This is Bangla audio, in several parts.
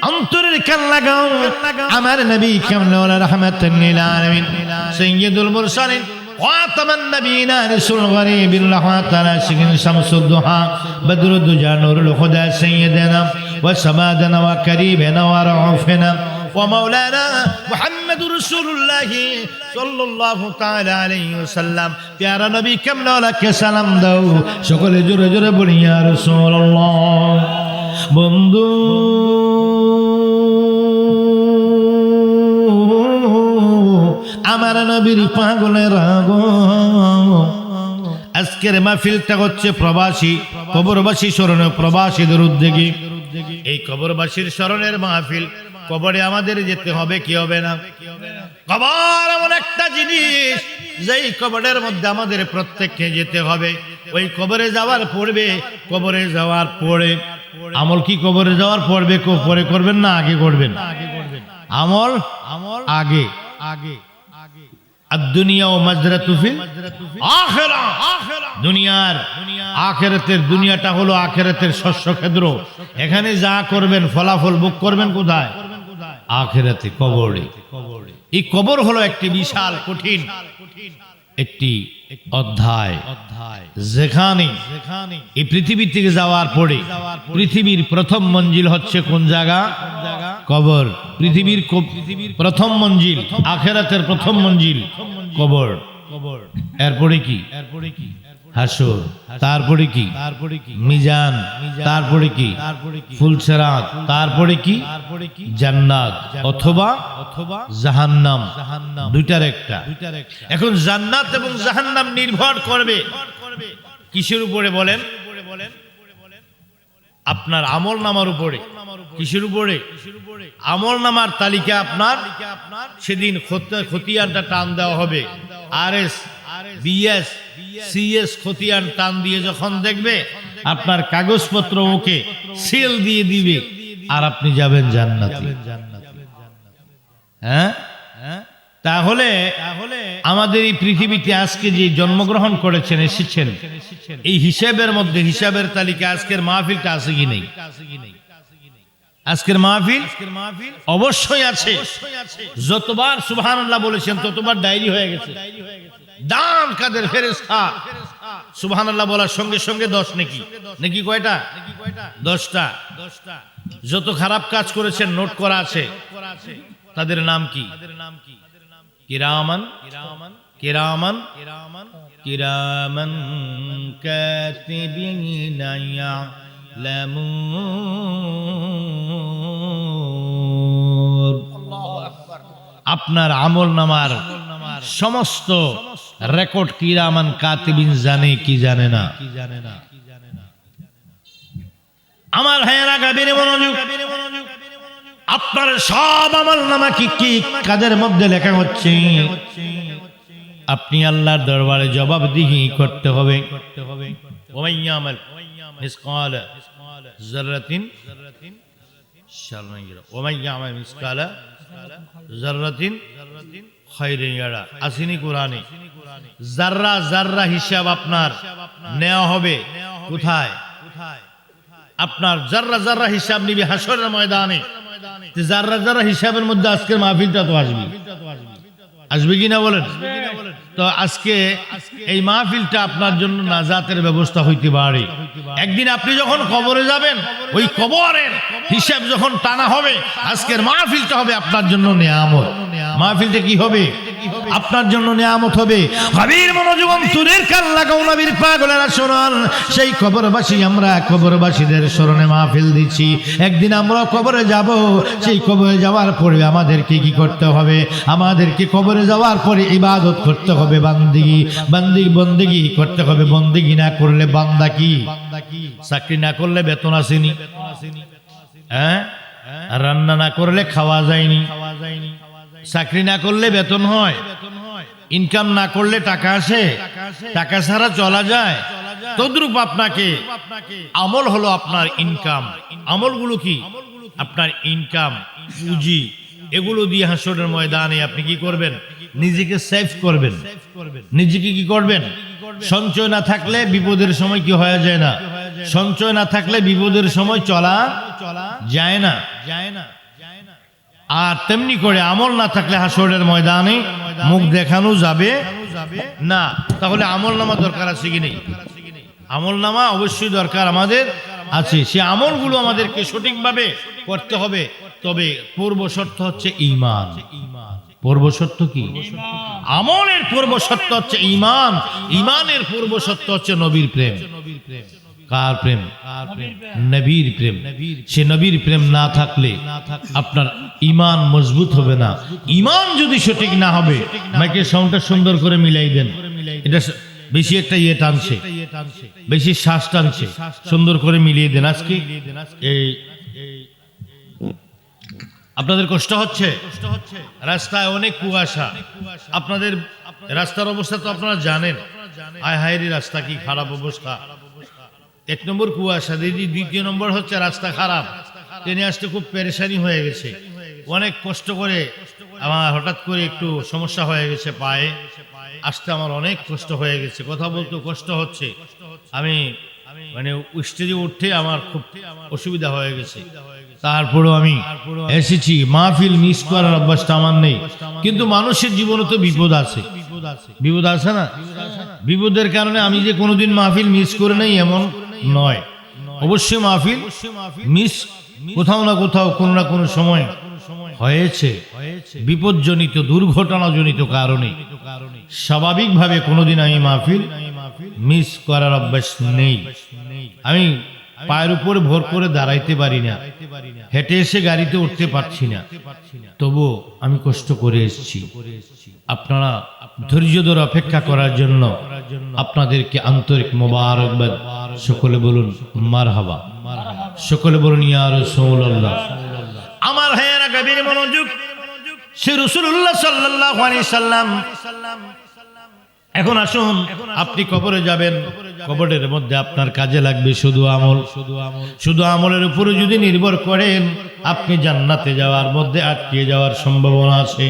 অন্তরের কান লাগাও আমার নবী কামলিওয়ালা রাহমাতুল লিল আলামিন সাইয়্যিদুল মুরসালিন খাতামান নবিয়িনা রাসূলুল গরীবুর রাহমাতাল আশিকিন শামসুদ দুহা বদরুদ দুজা নূরুল হুদা সাইয়্যিদানা ওয়া সামাদানা ওয়া কারীবানা ওয়া রাউফানা ওয়া মাওলানা মুহাম্মদুর রাসূলুল্লাহ সাল্লাল্লাহু তাআলা আলাইহি ওয়াসাল্লাম প্যারা নবী কামলিওয়ালাকে সালাম দাও সকলে জোরে জোরে বলি ইয়া রাসূলুল্লাহ। বন্ধু আমার নবীর পাগলের রাগো আজকের মাহফিলটা হচ্ছে প্রবাসী কবরবাসী স্মরণে প্রবাসীদের উদ্যোগে এই কবরবাসীর স্মরণের মাহফিল। কবরে আমাদের যেতে হবে কি হবে না? কবর এমন একটা জিনিস যেই কবরের মধ্যে আমাদের প্রত্যেককে যেতে হবে। ওই কবরে যাওয়ার পূর্বে কবরে যাওয়ার পরে আমল কি কবরে যাওয়ার পূর্বে পরে করবেন না আগে করবেন? আমল আগে আগে দুনিয়া ও মাজরাতু ফিল আখিরাহ। দুনিয়ার আখিরাতের দুনিয়াটা হলো আখিরাতের শস্য ক্ষেত্র। এখানে যা করবেন ফলাফল ভোগ করবেন কোথায়? আখিরাতে, কবরে। এই কবর হলো একটি বিশাল কঠিন একটি অধ্যায়, যেখানে এই পৃথিবী থেকে যাওয়ার পরে পৃথিবীর প্রথম মঞ্জিল হচ্ছে কোন জায়গা? কবর। পৃথিবীর প্রথম মঞ্জিল, আখিরাতের প্রথম মঞ্জিল কবর। এরপরে কি? হাসর। তারপরে কি? মিজান। তারপরে কি? ফুলসিরাত। তারপরে কি? জান্নাত অথবা জাহান্নাম। দুইটার একটা। এখন জান্নাত এবং জাহান্নাম নির্ভর করবে কিসের উপরে বলেন? আপনার আমল নামার উপরে। কিসের উপরে? আমল নামার তালিকা আপনার সেদিন খতিয়ানটা টান দেওয়া হবে। আরএস, বিএস, সিএস খতিয়ান টান দিয়ে যখন দেখবে আপনার কাগজপত্র ওকে সিল দিয়ে দিবে আর আপনি যাবেন জান্নাতে। হ্যাঁ, তাহলে আমাদের এই পৃথিবীতে আজকে যে জন্মগ্রহণ করেছেন, এসেছেন, এই হিসাবের মধ্যে হিসাবের তালিকা আজকের মাহফিলটা আছে কি নেই? আজকের মাহফিল অবশ্যই আছে। যতবার সুবহানাল্লাহ বলেছেন ততবার ডায়েরি হয়ে গেছে। দান কাদের ফেরেশতা সুবহানাল্লাহ বলার সঙ্গে সঙ্গে 10 নেকি। নেকি কয়টা? 10টা। যত খারাপ কাজ করেছেন নোট করা আছে। তাদের নাম কি? কিরামান কিরামান কিরামান কাতিবিনা ইয়ালামুন। আপনার আমল নামার সমস্ত রেকর্ড কিরামান কাতিবিন জানে কি জানে না? আমার ভাইয়েরা গাবিরে মনোযোগ। আপনার সব আমল নামা কি কি কাদের মধ্যে লেখা হচ্ছে আপনি আল্লাহর দরবারে জবাবদিহি করতে হবে। ওমাইয়ামাল মিসকাল যাররাতিন শাররান ইয়ারা ওমাইয়ামাল মিসকাল যাররাতিন খায়রান ইয়ারা। আসেনি কোরআনে? যাররা যাররা হিসাব আপনার নেওয়া হবে কোথায়? আপনার যাররা যাররা হিসাব নিবে হাসরের ময়দানে। যাররা যাররা হিসাবের মধ্যে আজকের মাহফিলটা তো আসবে কিনা বলেন? তো আজকে এই মাহফিলটা আপনার জন্য নাজাতের ব্যবস্থা হইতে পারে। একদিন আপনি যখন কবরে যাবেন, ওই কবরের হিসাব যখন টানা হবে, আজকের মাহফিলটা হবে আপনার জন্য নিয়ামত। মাহফিলটা কি হবে? আপনার জন্য নিয়ামত হবে। গভীর মনোযোগ, অন্তরের কান লাগাও, নবীর পাগলেরা শুনুন। সেই কবরবাসী, আমরা কবরবাসীদের স্মরণে মাহফিল দিচ্ছি। একদিন আমরা কবরে যাব। সেই কবরে যাওয়ার পরে আমাদেরকে কি করতে হবে? আমাদেরকে কবরে যাওয়ার পরে ইবাদত করতে হবে, বন্দেগি করতে হবে। বন্দেগি না করলে বান্দা কি? চাকরি না করলে বেতন আসেনি, হ্যাঁ? রান্না না করলে খাওয়া যায়নি, চাকরি না করলে বেতন হয়, ইনকাম না করলে টাকা আসে, টাকা ছাড়া চলা যায়। তদ্রূপ আপনাকে আমল হলো আপনার ইনকাম। আমলগুলো কি? আপনার ইনকাম, পুঁজি, এগুলো দিয়ে হাসরের ময়দানে আপনি কি করবেন? নিজেকে সেভ করবেন। নিজেকে কি করবেন? সঞ্চয় না থাকলে বিপদের সময় কি হয়ে যায় না? সঞ্চয় না থাকলে বিপদের সময় চলা যায় না। আর তেমনি করে আমল না থাকলে হাসরের ময়দানে মুখ দেখানো যাবে না। তাহলে আমল নামা দরকার আছে কি নেই? আমল নামা অবশ্যই দরকার আমাদের আছে। সে আমলগুলো আমাদেরকে সঠিকভাবে করতে হবে। তবে পূর্ব শর্ত হচ্ছে ঈমান। পূর্ব শর্ত কি? আমলের পূর্ব শর্ত হচ্ছে ঈমান। ঈমানের পূর্ব শর্ত হচ্ছে নবীর প্রেম। কার প্রেম? নবীর প্রেম। সে নবীর প্রেম না থাকলে আপনার ঈমান মজবুত হবে না। ঈমান যদি সঠিক না হবে, মাইকের সাউন্ডটা সুন্দর করে মিলাই দেন। এটা বেশি একটা ইয়ে টানছে, বেশি শ্বাস টানছে, সুন্দর করে মিলিয়ে দেন। আজকে এই আপনাদের কষ্ট হচ্ছে, রাস্তায় অনেক কুয়াশা। আপনাদের রাস্তার অবস্থা তো আপনারা জানেন। আয় হায়রি রাস্তা কি খারাপ অবস্থা। এক নম্বর কুয়াশা, দ্বিতীয় নম্বর হচ্ছে রাস্তা খারাপ। ট্রেনে আসতে খুব পেরেশানি হয়ে গেছে। অনেক কষ্ট করে আমার হঠাৎ করে একটু সমস্যা হয়ে গেছে, পায়ে আসতে আমার অনেক কষ্ট হয়ে গেছে, কথা বলতে কষ্ট হচ্ছে। আমি মানে স্টেজে উঠতে আমার খুব অসুবিধা হয়ে গেছে। তারপরেও আমি এসেছি। মাহফিল মিস করার অভ্যাসটা আমার নেই, কিন্তু মানুষের জীবনে তো বিপদ আছে। বিপদ আছে না? বিপদের কারণে আমি যে কোনোদিন মাহফিল মিস করে নেই এমন নয়। অবশ্যই মাহফিল মিস কোথাও না কোথাও কোনো না কোনো সময় হয়েছে, বিপদজনিত দুর্ঘটনাজনিত কারণে। স্বাভাবিকভাবে কোনোদিন আমি মাহফিল মিস করার অভ্যাস নেই। আমি পায়ের উপরে ভর করে দাঁড়াইতে পারি না, হেঁটে এসে গাড়িতে উঠতে পারছি না, তবু আমি কষ্ট করে এসেছি। আপনারা ধৈর্য ধরে অপেক্ষা করার জন্য আপনাদেরকে আন্তরিক মোবারকবাদ। সকলে বলুন মারহাবা, সকলে বলুন ইয়া রাসূলুল্লাহ। আমার ভাইয়েরা গভীর মনোযোগ। সে রাসূলুল্লাহ সাল্লাল্লাহু আলাইহি সাল্লাম। এখন আসুন, আপনি কবরে যাবেন, কবরের মধ্যে আপনার কাজে লাগবে শুধু আমল। শুধু আমলের উপরে যদি নির্ভর করেন, আপনি জান্নাতে যাওয়ার মধ্যে আটকে যাওয়ার সম্ভাবনা আছে।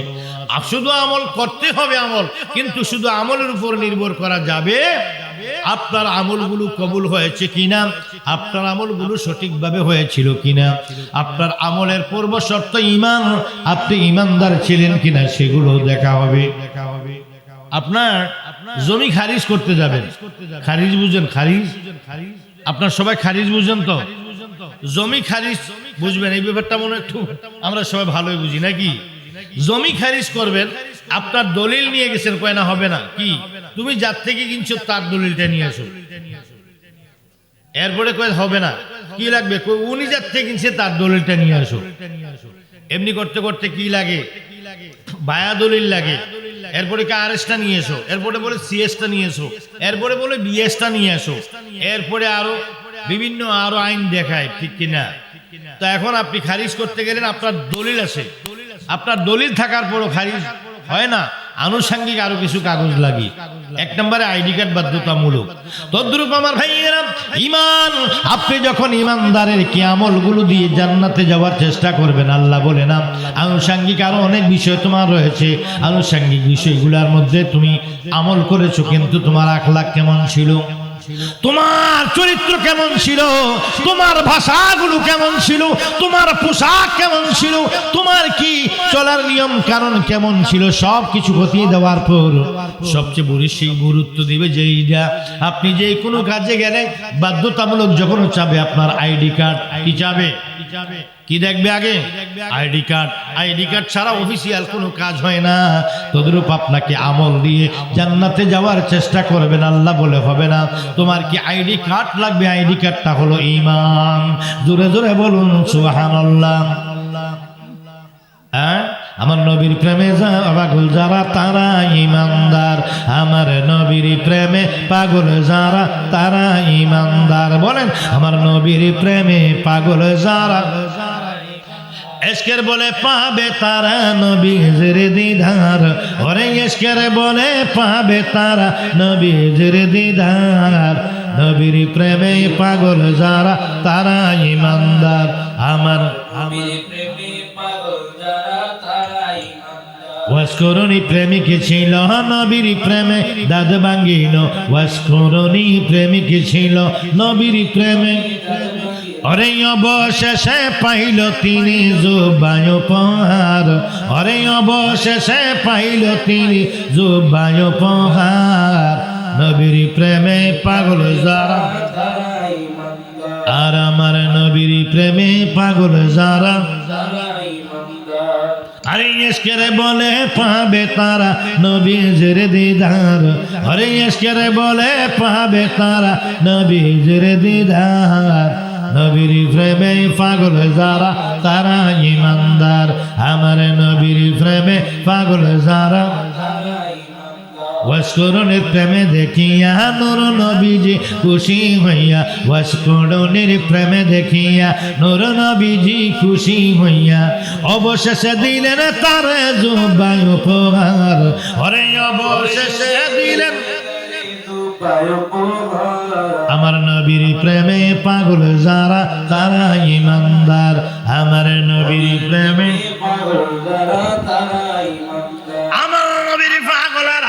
আর শুধু আমল করতে হবে আমল, কিন্তু শুধু আমলের উপর নির্ভর করা যাবে আপনার আমলগুলো কবুল হয়েছে কিনা, আপনার আমলগুলো সঠিকভাবে হয়েছিল কিনা, আপনার আমলের পূর্ব শর্ত ঈমান, আপনি ঈমানদার ছিলেন কিনা সেগুলো দেখা হবে। আপনার জমি খারিজ করতে যাবেন, খারিজ বুঝেন? খারিজ আপনার সবাই খারিজ বুঝেন তো? জমি খারিজ বুঝবেন, এই ব্যাপারটা মনে একটু আমরা সবাই ভালোই বুঝি নাকি? জমি খারিজ করবেন, আপনার দলিল নিয়ে গেছেন, কয় না হবে না। কি তুমি যার থেকে কিনছো তার দলিলটা নিয়ে আসো। এরপরে কয় হবে না, কি লাগবে? উনি যার থেকে কিনছে তার দলিলটা নিয়ে আসো। এমনি করতে করতে কি লাগে? বায়া দলিল লাগে। এরপরে আরএসটা নিয়ে এসো, এরপরে বলে সিএসটা নিয়ে এসো, এরপরে বলে বিএসটা নিয়ে এসো, এরপরে আরো বিভিন্ন আরো আইন দেখায়, ঠিক কিনা? তো এখন আপনি খারিজ করতে গেলেন, আপনার দলিল আছে, আপনার দলিল থাকার পরও খারিজ হয় না। আনুষঙ্গিক আরো কিছু কাগজ লাগে। এক নম্বরে আইডি কার্ড বাধ্যতামূলক। তদ্রূপ আমার ভাইয়েরা, ঈমান, আপনি যখন ঈমানদারের কি আমলগুলো দিয়ে জান্নাতে যাওয়ার চেষ্টা করবেন, আল্লাহ বলে না আনুষঙ্গিক আরো অনেক বিষয় তোমার রয়েছে। আনুষঙ্গিক বিষয়গুলোর মধ্যে তুমি আমল করেছো, কিন্তু তোমার আখলাক কেমন ছিল, তোমার চরিত্র কেমন ছিল, তোমার ভাষাগুলো কেমন ছিল, তোমার পোশাক কেমন ছিল, তোমার কি চলার নিয়ম কারণ কেমন ছিল, সব কিছু খতিয়ে দেওয়ার পর সবচেয়ে বেশি গুরুত্ব দিবে যে এইটা আপনি যে কোনো কাজে গেলে বাধ্যতামূলক যখন চাবে আপনার আইডি কার্ড। কি চাবে? কি দেখবে আগে? ID card. আইডি কার্ড ছাড়া অফিসিয়াল কোনো কাজ হয় না। তদ্রূপ আপনাকে আমল দিয়ে জান্নাতে যাওয়ার চেষ্টা করবেন, আল্লাহ বলে হবে না তোমার কি আইডি কার্ড লাগবে? আইডি কার্ডটা হলো ঈমান। জোরে জোরে বলুন সুবহানাল্লাহ। আমার নবীর প্রেমে পাগল যারা তারা ঈমানদার, আমার নবীর প্রেমে পাগল যারা তারা ঈমানদার। বলেন আমার নবীর প্রেমে পাগল যারা এশকের বলে পাবে তারা নবীর দিদার। ওরে এশকের বলে পাবে তারা নবীর দিদার। নবীর প্রেমে পাগল যারা তারা ঈমানদার। আমার ওয়াসকরণী প্রেমিক ছিল নবীর প্রেমে দাঁত ভাঙ্গিল ওয়াসকরণী প্রেমিক ছিল নবীর প্রেমে অরে অবশেষে পাইল তিনি জুবায় উপহার অরে অবশেষে পাইল তিনি জুবায় উপহার নবীর প্রেমে পাগল যারা আর আমার নবীর প্রেমে পাগল যারা আরে ইশকেরে বলে পাবে তারা নবীর দিদার আরে ইশকেরে বলে পাবে তারা নবীর দিদার নবীর প্রেমে পাগল যারা তারা ইমানদার আমার নবীর প্রেমে পাগল যারা ওয়াসকরণের প্রেমে দেখিয়া নূর নবীজি খুশি হইয়া ওয়াসকরণের প্রেমে দেখিয়া নূর নবীজি খুশি হইয়া অবশেষে দিলেন তার জুবায় উপহার ওরে অবশেষে দিলেন আমার নবীর প্রেমে পাগল যারা তারা ইমানদার আমার নবীর প্রেমে পাগল যারা তারা ইমানদার আমার নবীর পাগলের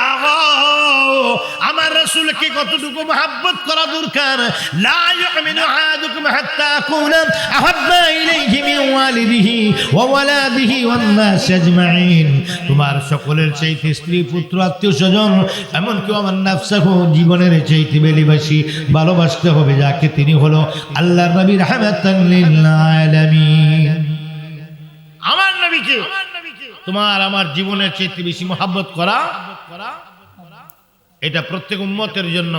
আমার রাসূলকে কতটুকু মহব্বত করা দরকার লা ইউমিনু আহাদুকুম হাত্তা আকুনা আহাব্বা ইলাইহি মিন ওয়ালিদিহি ওয়া ওয়ালাদিহি ওয়ান নাস আজমাইন তোমার সকলের চাইতে স্ত্রী পুত্র আত্মীয়স্বজন এমনকি আমার নাফসাহু জীবনের চাইতে বেশি ভালোবাসতে হবে যাকে তিনি হলো আল্লাহর নবী রাহমাতাল লিল আলামিন আমার নবীকে তোমার আমার জীবনের চাইতে বেশি মহব্বত করা এটা প্রত্যেক উম্মতের জন্য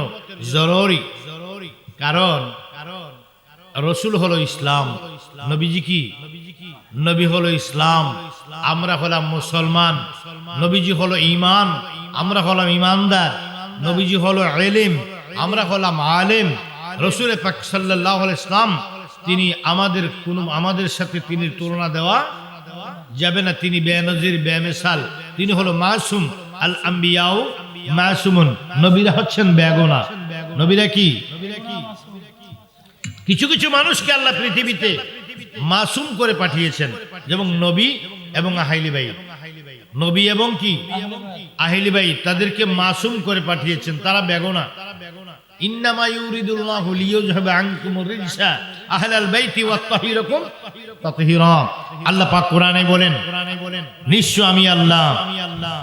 জরুরি কারণ রাসূল হলো ইসলাম নবীজি কি নবী হলো ইসলাম আমরা হলাম মুসলমান নবীজি হলো ঈমান আমরা হলাম ঈমানদার নবীজি হলো ইলম আমরা হলাম আলেম রাসূল পাক সাল্লাল্লাহু আলাইহি ওয়াসাল্লাম তিনি আমাদের সাথে তিনি তুলনা দেওয়া যাবে না তিনি বেনজির বেমিসাল তিনি হলো মাসুম আল আম্বিয়াউ মাসুমুন নবীরা হচ্ছেন বেগুনা নবীরা কি কিছু কিছু মানুষকে আল্লাহ পৃথিবীতে মাসুম করে পাঠিয়েছেন যেমন নবী এবং আহলি বাইত নবী এবং কি আহলি বাইত তাদেরকে মাসুম করে পাঠিয়েছেন তারা বেগুনা ইন্নামা ইউরিদুল্লাহু লিইয়ুযহিবা আনকুমুর রিজসা আহলাল বাইতি ওয়া তাহিরাকুম তাতহীরা আল্লাহ পাক কোরআনে বলেন নিশ্চয় আমি আল্লাহ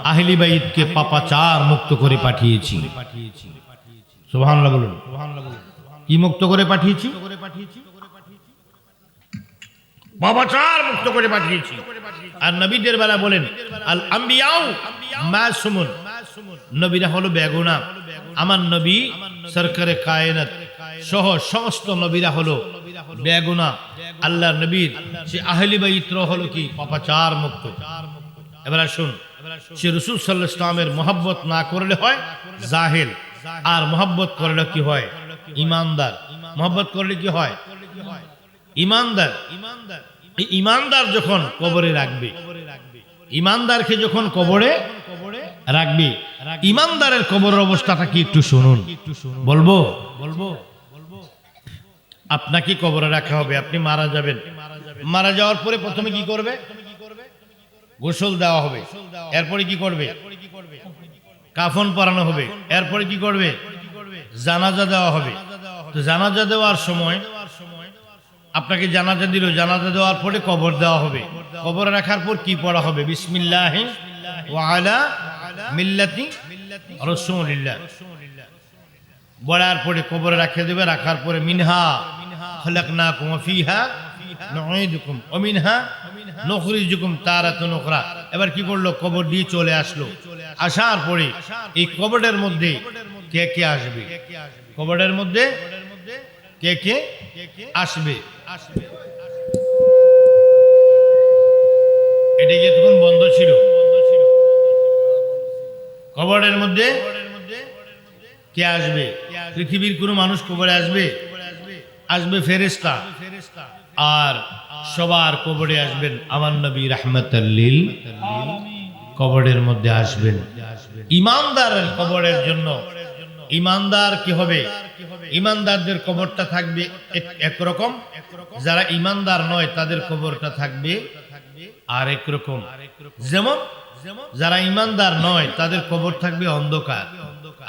আহলি বাইতকে পাপাচার মুক্ত করে পাঠিয়েছি সুবহানাল্লাহ বলুন কি মুক্ত করে পাঠিয়েছি পাপাচার মুক্ত করে পাঠিয়েছি আর নবীদের বেলা বলেন আল আম্বিয়াউ মাসুমুন নবীরা হলো বেগুনা আমার নবী সরকারে কায়নাত সহ সমস্ত নবীরা হলো বেগুনা আল্লাহ নবীর সে আহলি বাইত হলো কি পাপাচার মুক্ত এবার আসুন সে রাসূল সাল্লাল্লাহু আলাইহি ওয়াসাল্লামের মহব্বত না করলে হয় জাহেল আর মহব্বত করলে কি হয় ঈমানদার মহব্বত করলে কি হয় ঈমানদার ঈমানদার যখন কবরে রাখবে ঈমানদারকে যখন কবরে রাখবে ঈমানদারের কবরের অবস্থাটা কি একটু শুনুন বলবো আপনাকে কবরে রাখা হবে আপনি মারা যাবেন মারা যাওয়ার পরে প্রথমে কি করবে গোসল দেওয়া হবে এরপরে কি করবে কাফন পরানো হবে এরপরে কি করবে জানাজা দেওয়া হবে তো জানাজা দেওয়ার সময় আপনাকে জানাজা দিল জানাজা দেওয়ার পরে কবর দেওয়া হবে কবরে রাখার পর কি পড়া হবে বিসমিল্লাহি ওয়া আলা মিল্লাতি রাসূলিল্লাহ বলার পরে কবরে রেখে দেবে রাখার পরে মিনহা খলাকনাকুম ওয়া ফিহা নুঈদুকুম ওয়া মিনহা নুখরিজুকুম তারাতান উখরা এবার কি করলো কবর দিয়ে চলে আসলো আসার পরে এই কবরের মধ্যে কে কে আসবে কবরের মধ্যে কে কে আসবে এটা কি তখন বন্ধ ছিল কবরের মধ্যে কে আসবে পৃথিবীর কোন মানুষ কবরে আসবে ফেরেশতা আর সবার কবরে আসবেন আমার নবী রাহমাতাল লিল কবরের মধ্যে আসবেন ঈমানদারের কবরের জন্য ঈমানদার কি হবে ঈমানদারদের কবরটা থাকবে একরকম যারা ঈমানদার নয় তাদের কবরটা থাকবে আরেক রকম যেমন যারা ইমানদার নয় তাদের কবর থাকবে অন্ধকার,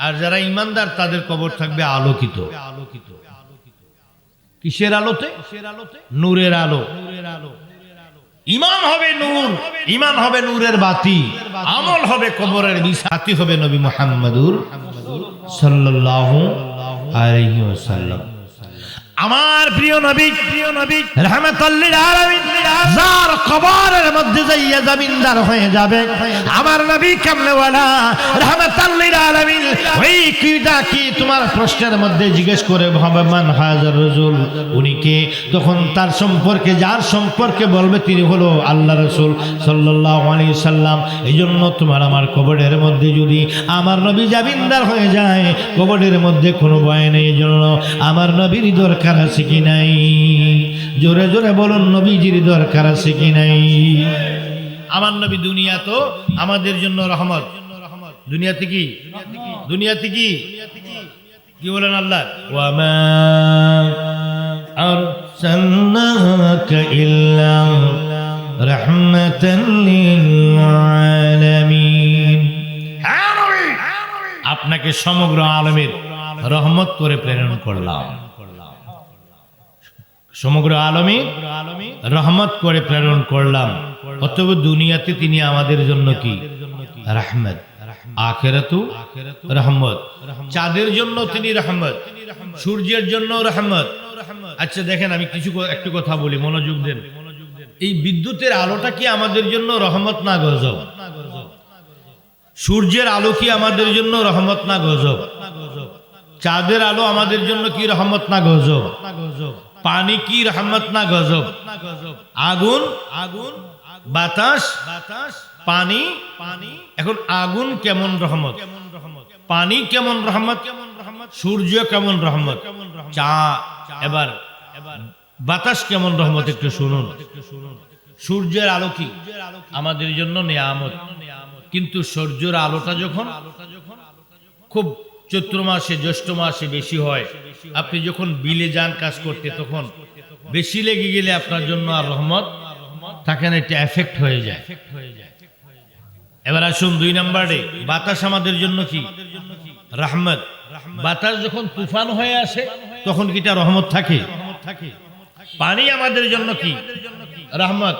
আর যারা ইমানদার তাদের কবর থাকবে আলোকিত। কিসের আলোতে? নূরের আলো। ইমান হবে নূর, ইমান হবে নূরের বাতি, আমল হবে কবরের বিছাতি, হবে নবী মুহাম্মদুর সাল্লাল্লাহু আলাইহি ওয়াসাল্লাম। আমার প্রিয় নবী রাহমাতুল লিল আলামিন, যার কবরের মধ্যে যাইয়া জমিনদার হয়ে যাবে, আমার নবী কামলেওয়ালা রাহমাতুল লিল আলামিন ওই কিটা কি তোমার প্রশ্নের মধ্যে জিজ্ঞেস করে হবে মান হাজার রাসূল, উনি কে? তখন তার সম্পর্কে, যার সম্পর্কে বলবে তিনি হলো আল্লাহ রাসূল সাল্লাল্লাহু আলাইহি সাল্লাম। এইজন্য তোমার আমার কবরের মধ্যে যদি আমার নবী জমিনদার হয়ে যায়, কবরের মধ্যে কোনো ভয় নেই। এইজন্য আমার নবীর দরকার আছে কি নাই? জোরে জোরে বলুন, নবীজির দরকার আছে কি নাই? আমার নবী দুনিয়া তো আমাদের জন্য রহমত। দুনিয়াতে কি? দুনিয়াতে কি কি বলেন আল্লাহ? ওয়া মা আরসালনাকা ইল্লা রাহমাতাল লিল আলামিন। হ্যাঁ নবী, আপনাকে সমগ্র আলমের রহমত করে প্রেরণ করলাম। সমগ্র আলমে রহমত করে প্রেরণ করলাম। অতএব দুনিয়াতে তিনি আমাদের জন্য কি? রহমত। আখিরাতু রহমত। চাঁদের জন্য তিনি রহমত, সূর্যের জন্য রহমত। আচ্ছা দেখেন, আমি একটু কথা বলি, মনোযোগ দেন। এই বিদ্যুতের আলোটা কি আমাদের জন্য রহমত না গজব? সূর্যের আলো কি আমাদের জন্য রহমত না গজব? চাঁদের আলো আমাদের জন্য কি রহমত না গজব? পানি কি রহমত না গজব? আগুন, বাতাস, পানি। এখন আগুন কেমন রহমত, পানি কেমন রহমত, সূর্য কেমন রহমত, এবার বাতাস কেমন রহমত, একটু শুনুন। সূর্যের আলো কি আমাদের জন্য নিয়ামত, কিন্তু সূর্যের আলোটা যখন খুব চৈত্র মাসে, জ্যৈষ্ঠ মাসে বেশি হয়, আপনি যখন বিলে যান কাজ করতে, তখন বেশি লেগে গেলে আপনার জন্য আর রহমত থাকে না, এটা এফেক্ট হয়ে যায়। এবার আসুন 2 নম্বরে, বাতাস আমাদের জন্য কি? রহমত। বাতাস যখন তুফান হয়ে আসে তখন কি এটা রহমত থাকে? পানি আমাদের জন্য কি? রহমত।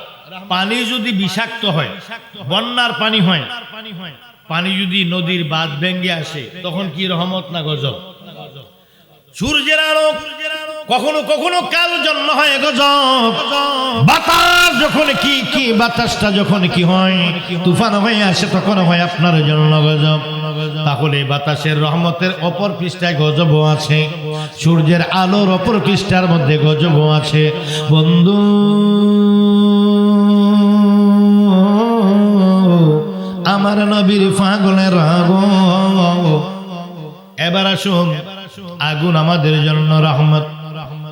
পানি যদি বিষাক্ত হয়, বন্যার পানি হয়, পানি যদি নদীর বাঁধ ভেঙে আসে, তখন কি রহমত না গজব? সূর্যের আলো কখনো কখনো কার জন্য হয় গজব। বাতাস যখন কি বাতাসটা যখন কি হয়, তুফান হয়ে আসে, তখন হয় আপনার জন্য গজব। তাহলে বাতাসের রহমতের অপর পৃষ্ঠায় গজবও আছে, সূর্যের আলোর অপর পৃষ্ঠার মধ্যে গজবও আছে। বন্ধু, আমার নবীর পাগলের আগুন। এবার আসুন, আগুন আমাদের জন্য রহমত।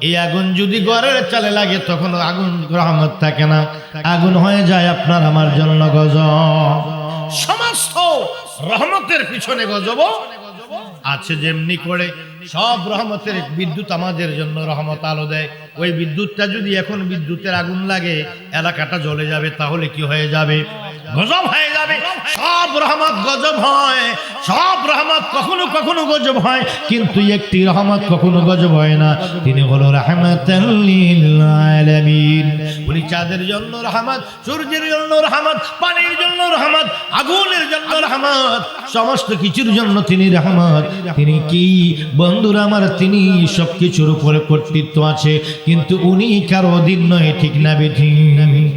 এই আগুন যদি ঘরের চালে লাগে তখন আগুন রহমত থাকে না, আগুন হয়ে যায় আপনার আমার জন্য গজব। সমস্ত রহমতের পিছনে গজব আছে। যেমনি করে সব রহমতের বিদ্যুৎ আমাদের জন্য রহমত আলো দেয়, ওই বিদ্যুৎটা যদি এখন বিদ্যুতের আগুন লাগে, এলাকাটা জ্বলে যাবে, তাহলে কি হয়ে যাবে? গজব হয়ে যাবে। সব রহমত গজব হয়, সব রহমত কখনো কখনো গজব হয়, কিন্তু একটি রহমত কখনো গজব হয় না, তিনি হলো রাহমাতাল লিল আলামিন। উনি চাঁদের জন্য রহমত, সূর্যের জন্য রহমত, পানির জন্য রহমত, আগুনের জন্য রহমত, সমস্ত কিছুর জন্য তিনি রহমত। তিনি কি বন্ধুরা আমার? তিনি সবকিছুর উপরে কর্তৃত্ব আছে, কিন্তু উনি কারো অধীন নয়, ঠিক না বেঠিক?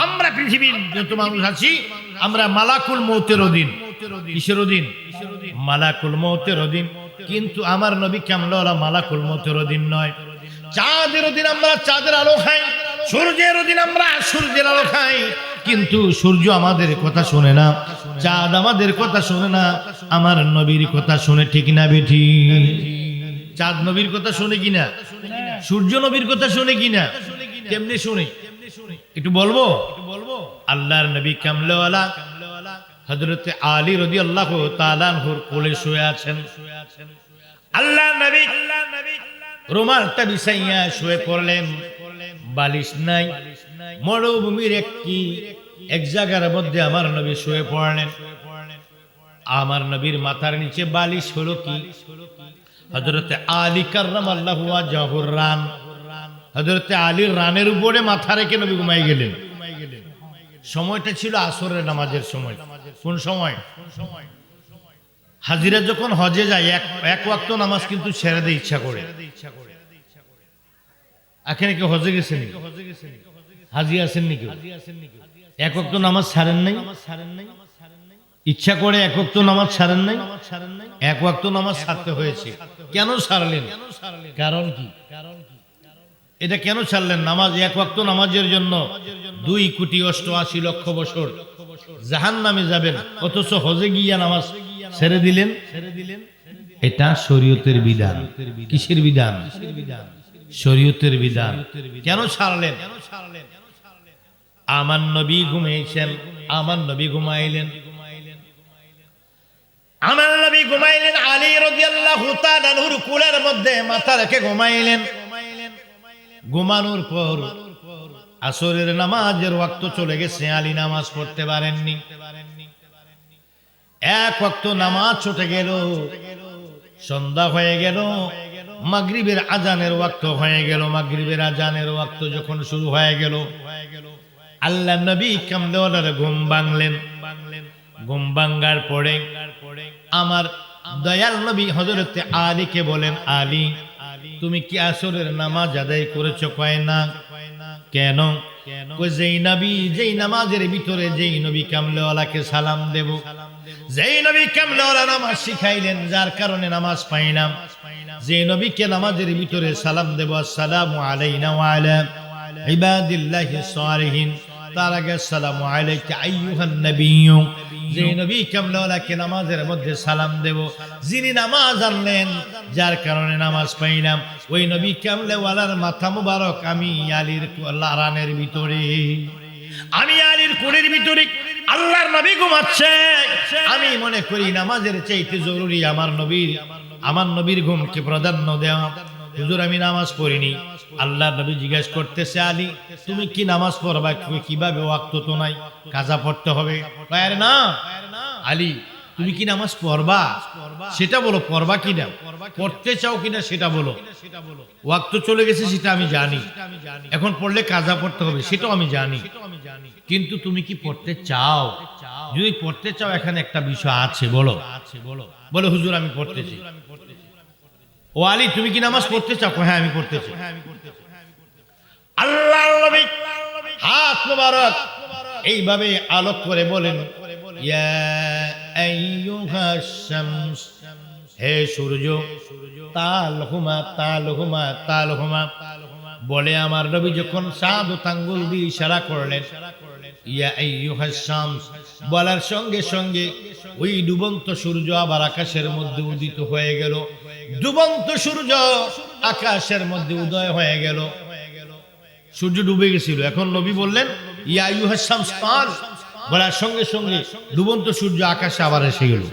আমরা পৃথিবীর যত মানুষ আছি, আমরা মালাকুল মউতের অধীন। কিসের অধীন? মালাকুল মউতের অধীন। কিন্তু আমার নবী কামলেওয়ালা মালাকুল মউতের অধীন নয়। চাঁদের অধীন আমরা চাঁদের আলো খাই, সূর্যের অধীন আমরা সূর্যের আলো খাই, কিন্তু সূর্য আমাদের কথা শোনে না, চাঁদ আমাদের কথা শোনে না, আমার নবীর কথা শুনে, ঠিক না বেঠিক? চাঁদ নবীর কথা শুনে কিনা? সূর্য নবীর কথা শুনে কিনা? কেমনে শুনে একটু বলবো? আল্লাহর নবী কামলেওয়ালা হযরত আলী রাদিয়াল্লাহু তাআলা আনহুর কোলে শুয়ে আছেন। আল্লাহর নবী রুমালটা বিছাইয়া শুয়ে পড়লেন, বালিশ নাই, মরুভূমির একটি এক জায়গার মধ্যে আমার নবী শুয়ে পড়লেন। আমার নবীর মাথার নিচে বালিশ হলো কি? হযরতে আলী কাররামাল্লাহু ওয়াজহুর রান। হযরতে আলীর রানের উপরে মাথা রেখে নবী ঘুমাই গেলেন। সময়টা ছিল আসরের নামাজের সময়। কোন সময়? হাজিরা যখন হজে যায় এক ওয়াক্ত নামাজ কিন্তু ছেড়ে দেয় ইচ্ছা করে। এখানে কি হজে গেছেন? হাজি আছেন নাকি? এক ওয়াক্ত নামাজ ছাড়েন নাই? ইচ্ছা করে এক ওয়াক্ত নামাজ ছাড়েন নাই? এক ওয়াক্ত নামাজ ছাড়তে হয়েছে। কেন ছাড়লেন? কারণ কি? এটা কেন ছাড়লেন? নামাজ এক ওয়াক্ত নামাজের জন্য 2,88,00,000 বছর জাহান্নামে যাবেন, অথচ হজে গিয়া নামাজ ছেড়ে দিলেন। এটা শরীয়তের বিধান। কিসের বিধান? শরীয়তের বিধান। কেন ছাড়লেন? আমার নবী ঘুমিয়েছেন, আমার নবী ঘুমাইলেন। আমার নবী ঘুমাইলেন, আলী রাদিয়াল্লাহু তাআলা নূর কুলের মধ্যে মাথা রেখে ঘুমাইলেন। ঘুমানোর পর আসরের নামাজের ওয়াক্ত চলে গেছে, আলী নামাজ পড়তে পারেননি। এক ওয়াক্ত নামাজ ছুটে গেল, সন্ধ্যা হয়ে গেল, মাগরিবের আজানের ওয়াক্ত হয়ে গেল। মাগরিবের আজানের ওয়াক্ত যখন শুরু হয়ে গেল, আল্লাহ নবী কামলেওয়ালার ঘুম ভাঙলেন। ঘুম ভাঙার পরে আমার দয়াল নবী হযরতে আলীকে বলেন, আলী তুমি কি আসরের নামাজ আদায় করেছো? কয় না। কেন? যেই নবী যেই নামাজের ভিতরে যেই নবী কামলেওয়ালাকে সালাম দেব, যেই নবী কামলেওয়ালা নামাজ শিখাইলেন, যার কারণে নামাজ পাইলাম, যে নবীকে নামাজের ভিতরে সালাম দেব, আসসালামু আলাইনা ওয়া আলা ইবাদিল্লাহিস সালিহিন, তার আগে আসসালামু আলাইকা আইয়ুহান নবিয়্যু, যে নবী কামলেওয়ালাকে নামাজের মধ্যে সালাম দেব, যিনি নামাজ আনলেন, যার কারণে নামাজ পাইলাম, ওই নবী কামলেওয়ালার মাথা মুবারক আমি আলীর রানের ভিতরে, আমি আলীর কোলের ভিতরে, আল্লাহর নবী ঘুমাচ্ছে। আমি মনে করি নামাজের চাইতে জরুরি আমার নবীর ঘুমকে প্রাধান্য দেওয়া। হুজুর আমি নামাজ পড়িনি। আল্লাহর নবী জিজ্ঞাসা করতেছে, আলী তুমি কি নামাজ পড়বা? কিভাবে? ওয়াক্ত তো নাই, কাজা পড়তে হবে। আরে না আলী, তুমি কি নামাজ পড়বা সেটা বলো, পড়বা কিনা, পড়তে চাও কিনা সেটা বলো। ওয়াক্ত চলে গেছে সেটা আমি জানি, এখন পড়লে কাজা পড়তে হবে সেটাও আমি জানি, কিন্তু তুমি কি পড়তে চাও? যদি পড়তে চাও এখানে একটা বিষয় আছে, বলো। বলো হুজুর আমি পড়তেছি। ও আলী তুমি কি নামাজ পড়তে চাও? হ্যাঁ আমি পড়তে চাই। আল্লাহর নবী হাত মোবারক এইভাবে আলোক করে বলেন, ইয়া আইয়ুহাস শামস, হে সূর্য, তালহুমা তালহুমা তালহুমা। বলে আমার নবী যখন সাদ ও আঙ্গুল দিয়ে ইশারা করলেন, ইয়া আইয়ুহাস শামস বলার সঙ্গে সঙ্গে ওই ডুবন্ত সূর্য আবার আকাশের মধ্যে উদিত হয়ে গেল। ডুবন্ত সূর্য আকাশের মধ্যে উদয় হয়ে গেল। সূর্য ডুবে গেছিল, এখন নবী বললেন ইয়া আইয়ুহাস শামস তাল, বলার সঙ্গে সঙ্গে ডুবন্ত সূর্য আকাশে আবার এসে গেল।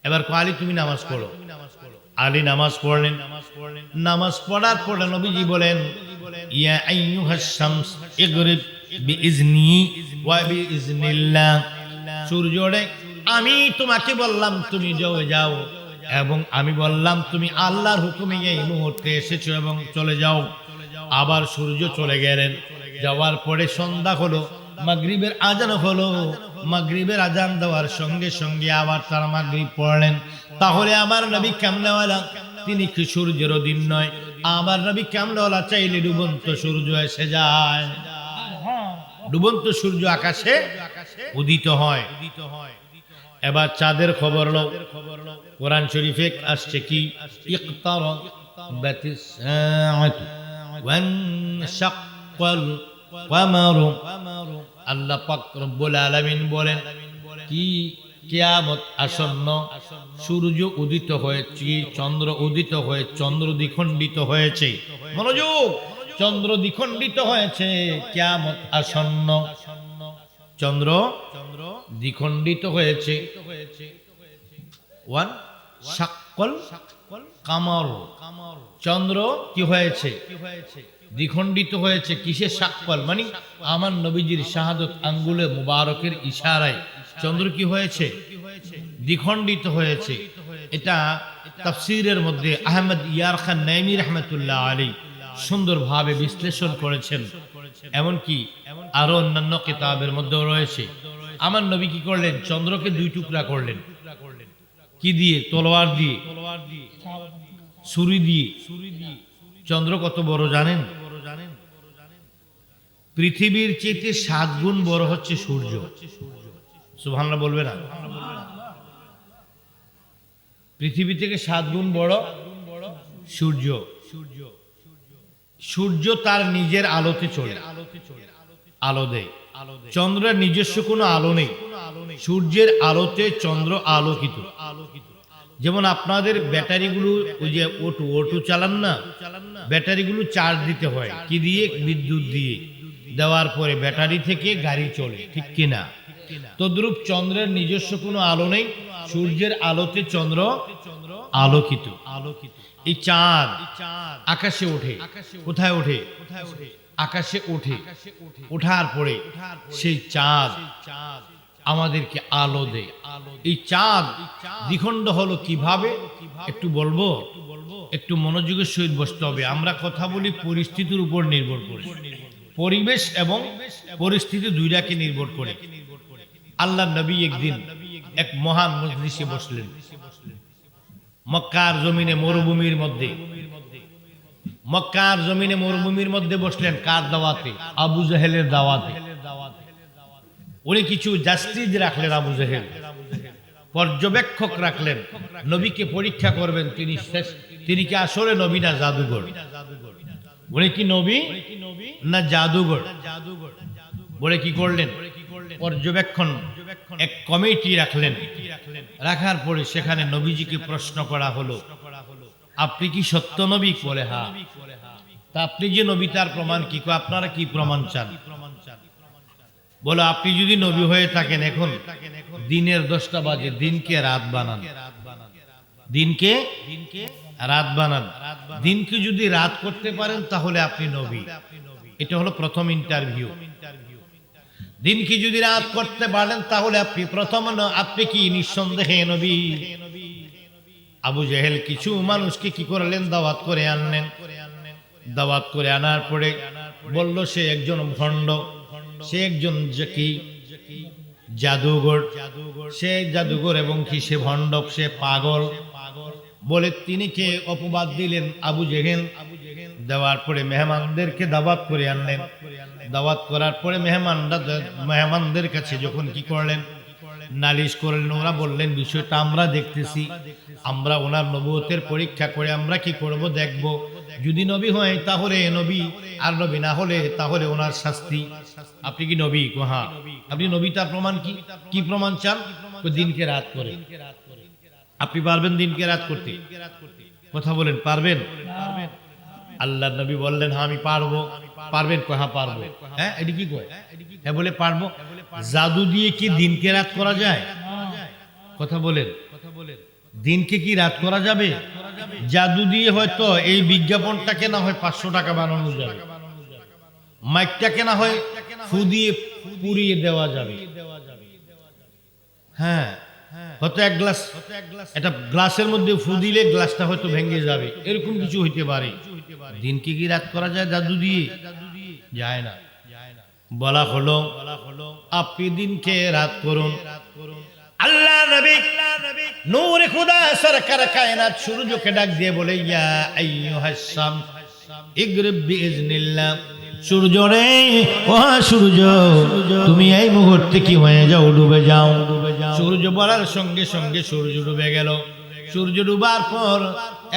এবার আলী তুমি নামাজ পড়ো। আলী নামাজ পড়লেন। নামাজ পড়ার পরে নবীজি বলেন, ইয়া আইয়ুহাস শামস ইগরিব বিইজনি ওয়া বিইজনিল্লাহ, সূর্যরে আমি তোমাকে বললাম তুমি যাও, এবং আমি বললাম তুমি আল্লাহর হুকুমে এই মুহূর্তে এসেছো এবং চলে যাও। আবার সূর্য চলে গেলেন। যাওয়ার পরে সন্ধ্যা হলো, মাগরিবের আজান হলো। মাগরিবের আজান দেওয়ার সঙ্গে সঙ্গে আবার তারা মাগরিব পড়লেন। তাহলে আমার নবী কামলেওয়ালা তিনি কি সূর্যের দিন নয়? আমার নবী কামলেওয়ালা চাইলে ডুবন্ত সূর্য এসে যায়। ডুবন্ত সূর্য আকাশে উদিত হয়। এবার চাঁদের খবর লো। কোরআন শরীফে আসছে কি, ইকতারাবাতিস সাআতু ওয়ানশাক্কাল কামারু। আল্লাহ পাক রব্বুল আলামিন বলেন কি কিয়ামত আসন্ন, সূর্য উদিত হয়েছে, চন্দ্র উদিত হয়ে চন্দ্র দ্বিখণ্ডিত হয়েছে। মনোযোগ, চন্দ্র দ্বিখণ্ডিত হয়েছে, কিয়ামত আসন্ন, চন্দ্র দ্বিখণ্ডিত হয়েছে। ওয়ান শাক্কাল কামার, চন্দ্র কি হয়েছে? দ্বিখণ্ডিত হয়েছে কিসের সাক্ষাৎ, মানে আমার নবীজির শাহাদত আঙ্গুলে মুবারকের ইশারায় চন্দ্র কি হয়েছে, দ্বিখণ্ডিত হয়েছে। এটা তাফসীরের মধ্যে আহমদ ইয়ার খান নাইমি রহমতুল্লাহ আলী সুন্দরভাবে বিশ্লেষণ করেছেন, এমনকি আরো অন্যান্য কিতাবের মধ্যেও রয়েছে। আমার নবী কি করলেন, চন্দ্রকে দুই টুকরা করলেন, কি দিয়ে, তলোয়ার দিয়ে, ছুরি দিয়ে। চন্দ্র কত বড় জানেন, পৃথিবীর চেয়ে 7 গুণ বড় হচ্ছে সূর্য। সুবহানাল্লাহ বলবে না? পৃথিবী থেকে 7 গুণ বড় সূর্য। সূর্য তার নিজের আলোতে চলে, আলো দেয়। চন্দ্রের নিজস্ব কোনো আলো নেই, সূর্যের আলোতে চন্দ্র আলোকিত। যেমন আপনাদের ব্যাটারিগুলো, ওই যে অটো চালান না, ব্যাটারিগুলো চার্জ দিতে হয় কি দিয়ে, বিদ্যুৎ দিয়ে। দেওয়ার পরে ব্যাটারি থেকে গাড়ি চলে, ঠিক কিনা? তদ্রূপ চন্দ্রের নিজস্ব কোনো আলো নেই, সূর্যের আলোতে চন্দ্র আলোকিত। এই চাঁদ আকাশে ওঠে, কোথায় ওঠে? আকাশে ওঠে। ওঠার পরে সেই চাঁদ আমাদেরকে আলো দেয়। এই চাঁদ দ্বিখণ্ড হলো কিভাবে একটু বলবো, একটু মনোযোগের সহিত বসতে হবে। আমরা কথা বলি পরিস্থিতির উপর নির্ভর করে, পরিবেশ এবং পরিস্থিতি দুইটাকে নির্ভর করে। আল্লাহ নবী একদিন এক মহান মজলিসে বসলেন, মক্কার জমিনে মরুভূমির মধ্যে। মক্কার জমিনে মরুভূমির মধ্যে বসলেন, কার দাওয়াতে? আবু জাহেলের দাওয়াতে। উনি কিছু জাস্টিস রাখলেন, আবু জাহেল পর্যবেক্ষক রাখলেন, নবীকে পরীক্ষা করবেন তিনি কি আসলে নবী না জাদুঘর। উনি কি নবী না জাদুঘর? বলে কি করলেন, পর্যবেক্ষণ এক কমিটি রাখলেন। রাখার পরে সেখানে নবীজিকে প্রশ্ন করা হলো, আপনি কি সত্য নবী? বলে হ্যাঁ। তা আপনি যে নবী তার প্রমাণ কি? আপনারা কি প্রমাণ চান? বলো, আপনি যদি নবী হয়ে থাকেন, এখন দিনের 10টা বাজে, দিনকে রাত বানান, দিনকে রাত বানান। দিনকে যদি রাত করতে পারেন তাহলে আপনি নবী। এটা হলো প্রথম ইন্টারভিউ। দিনকে যদি রাত করতে পারেন তাহলে আপনি প্রথম, আপনি কি নিঃসন্দেহে নবী? আবু জাহেল কিছু মানুষকে কি করলেন, দাওয়াত করে আনলেন। দাওয়াত করে আনার পরে বলল সে একজন ভণ্ড, সে একজন জাদুঘর, সে জাদুঘর এবং কি সে ভণ্ড, সে পাগল বলে তিনি কে অপবাদ দিলেন আবু জেহেল। দেওয়ার পরে মেহমানদেরকে দাওয়াত করে আনলেন। দাওয়াত করার পরে মেহমানদের কাছে যখন কি করলেন, নালিশ করলেন। ওরা বললেন, বিষয়টা আমরা দেখতেছি, আমরা ওনার নবুয়তের পরীক্ষা করে আমরা কি করব, দেখব। যদি নবী হয় তাহলে নবী, আর নবী না হলে তাহলে ওনার শাস্তি। আপনি কি নবী? হ্যাঁ। আপনি নবী, তার প্রমাণ কি? কি প্রমাণ চান? দিনকে রাত করে। আপনি পারবেন দিনকে রাত করতে? কথা বলেন, পারবেন? আল্লাহ নবী বললেন, হ্যাঁ আমি পারবো। পারবেন? হ্যাঁ পারবো। হ্যাঁ, এটি কি কয়? হ্যাঁ বলে পারবো। জাদু দিয়ে কি দিনকে রাত করা যায়? কথা বলেন, দিনকে কি রাত করা যাবে? জাদু দিয়ে হয়তো এই বিজ্ঞাপনটাকে না হয় 500 টাকা বানানো যাবে, মাইকটাকে না হয় ফু দিয়ে পুড়িয়ে দেওয়া যাবে। হ্যাঁ, হয়তো এক গ্লাস, একটা গ্লাসের মধ্যে ফু দিলে গ্লাসটা হয়তো ভেঙে যাবে, এরকম কিছু হইতে পারে। দিনকে কি রাত করা যায় জাদু দিয়ে? যায় না। বলা হলো আপনি দিনকে রাত করুন। আল্লাহ নবী নূরে খুদা সরকার কায়নাত সূর্যকে ডাক দিয়ে বলে, ইয়া আইয়ুহাস শামস ইগরিব বিইজনিল্লাহ। সূর্য রে, ও সূর্য, তুমি এই মুহূর্তে কি হয়ে যাও, ডুবে যাও। সূর্য বলার সঙ্গে সঙ্গে সূর্য ডুবে গেল। সূর্য ডুবার পর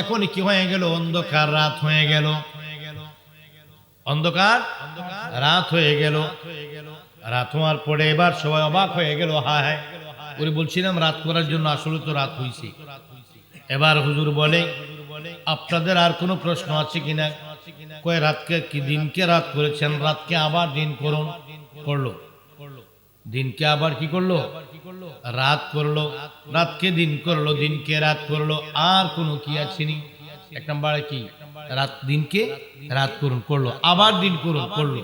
এখন কি হয়ে গেল, অন্ধকার রাত হয়ে গেল। অন্ধকার রাত হয়ে গেল। রাত হওয়ার পরে এবার সবাই অবাক হয়ে গেল। হায়, ওরে বলছিলাম রাত করার জন্য, আসলে তো রাত হইছে। এবার হুজুর বলে, আপনাদের আর কোনো প্রশ্ন আছে কিনা? কয়, রাতকে কি দিনকে রাত করেছেন, রাতকে আবার দিন করুন। করলো, দিনকে আবার কি করলো, রাত করলো। রাতকে দিন করলো, দিনকে রাত করলো। আর কোনো কি আসেনি? 1 নম্বরে কি রাত দিনকে রাত করুন, করলো, আবার দিন করুন, করলো।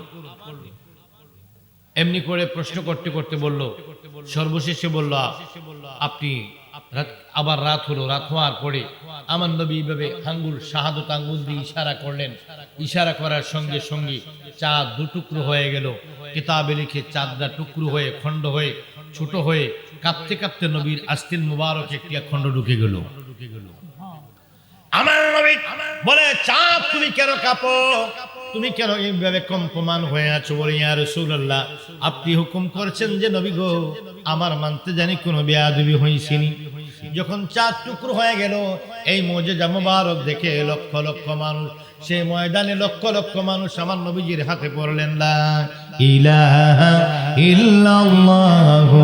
এমনি করে প্রশ্ন করতে করতে বলল, সর্বশেষে বলল আপনি আবার রাত হলো। রাত হওয়ার পরে আমার নবী এইভাবে আঙ্গুল, শাহাদত আঙ্গুল দিয়ে ইশারা করলেন। ইশারা করার সঙ্গে সঙ্গে চাঁদ দুটুকরো হয়ে গেল। কিতাবে লিখে চাঁদটা টুকরো হয়ে, খণ্ড হয়ে, ছোট হয়ে, কাঁপতে কাঁপতে নবীর আস্তিন মুবারক একটি খণ্ড ঢুকে গেল। আমার নবী বলে, চাঁদ তুমি কেন কাঁপো? তুমি কেন এইভাবে কম্পমান হয়ে আছো? বলি, ইয়া রাসূলুল্লাহ, আপনি হুকুম করেছেন যে নবী গো, আমার মানতে জানি কোনো বেয়াদবি হইছেনি। যখন চাঁদ টুকরো হয়ে গেল, এই মুজিজা মুবারক দেখে লক্ষ লক্ষ মানুষ, সেই ময়দানে লক্ষ লক্ষ মানুষ আমার নবীজির হাতে পড়লেন, লা ইলাহা ইল্লাল্লাহু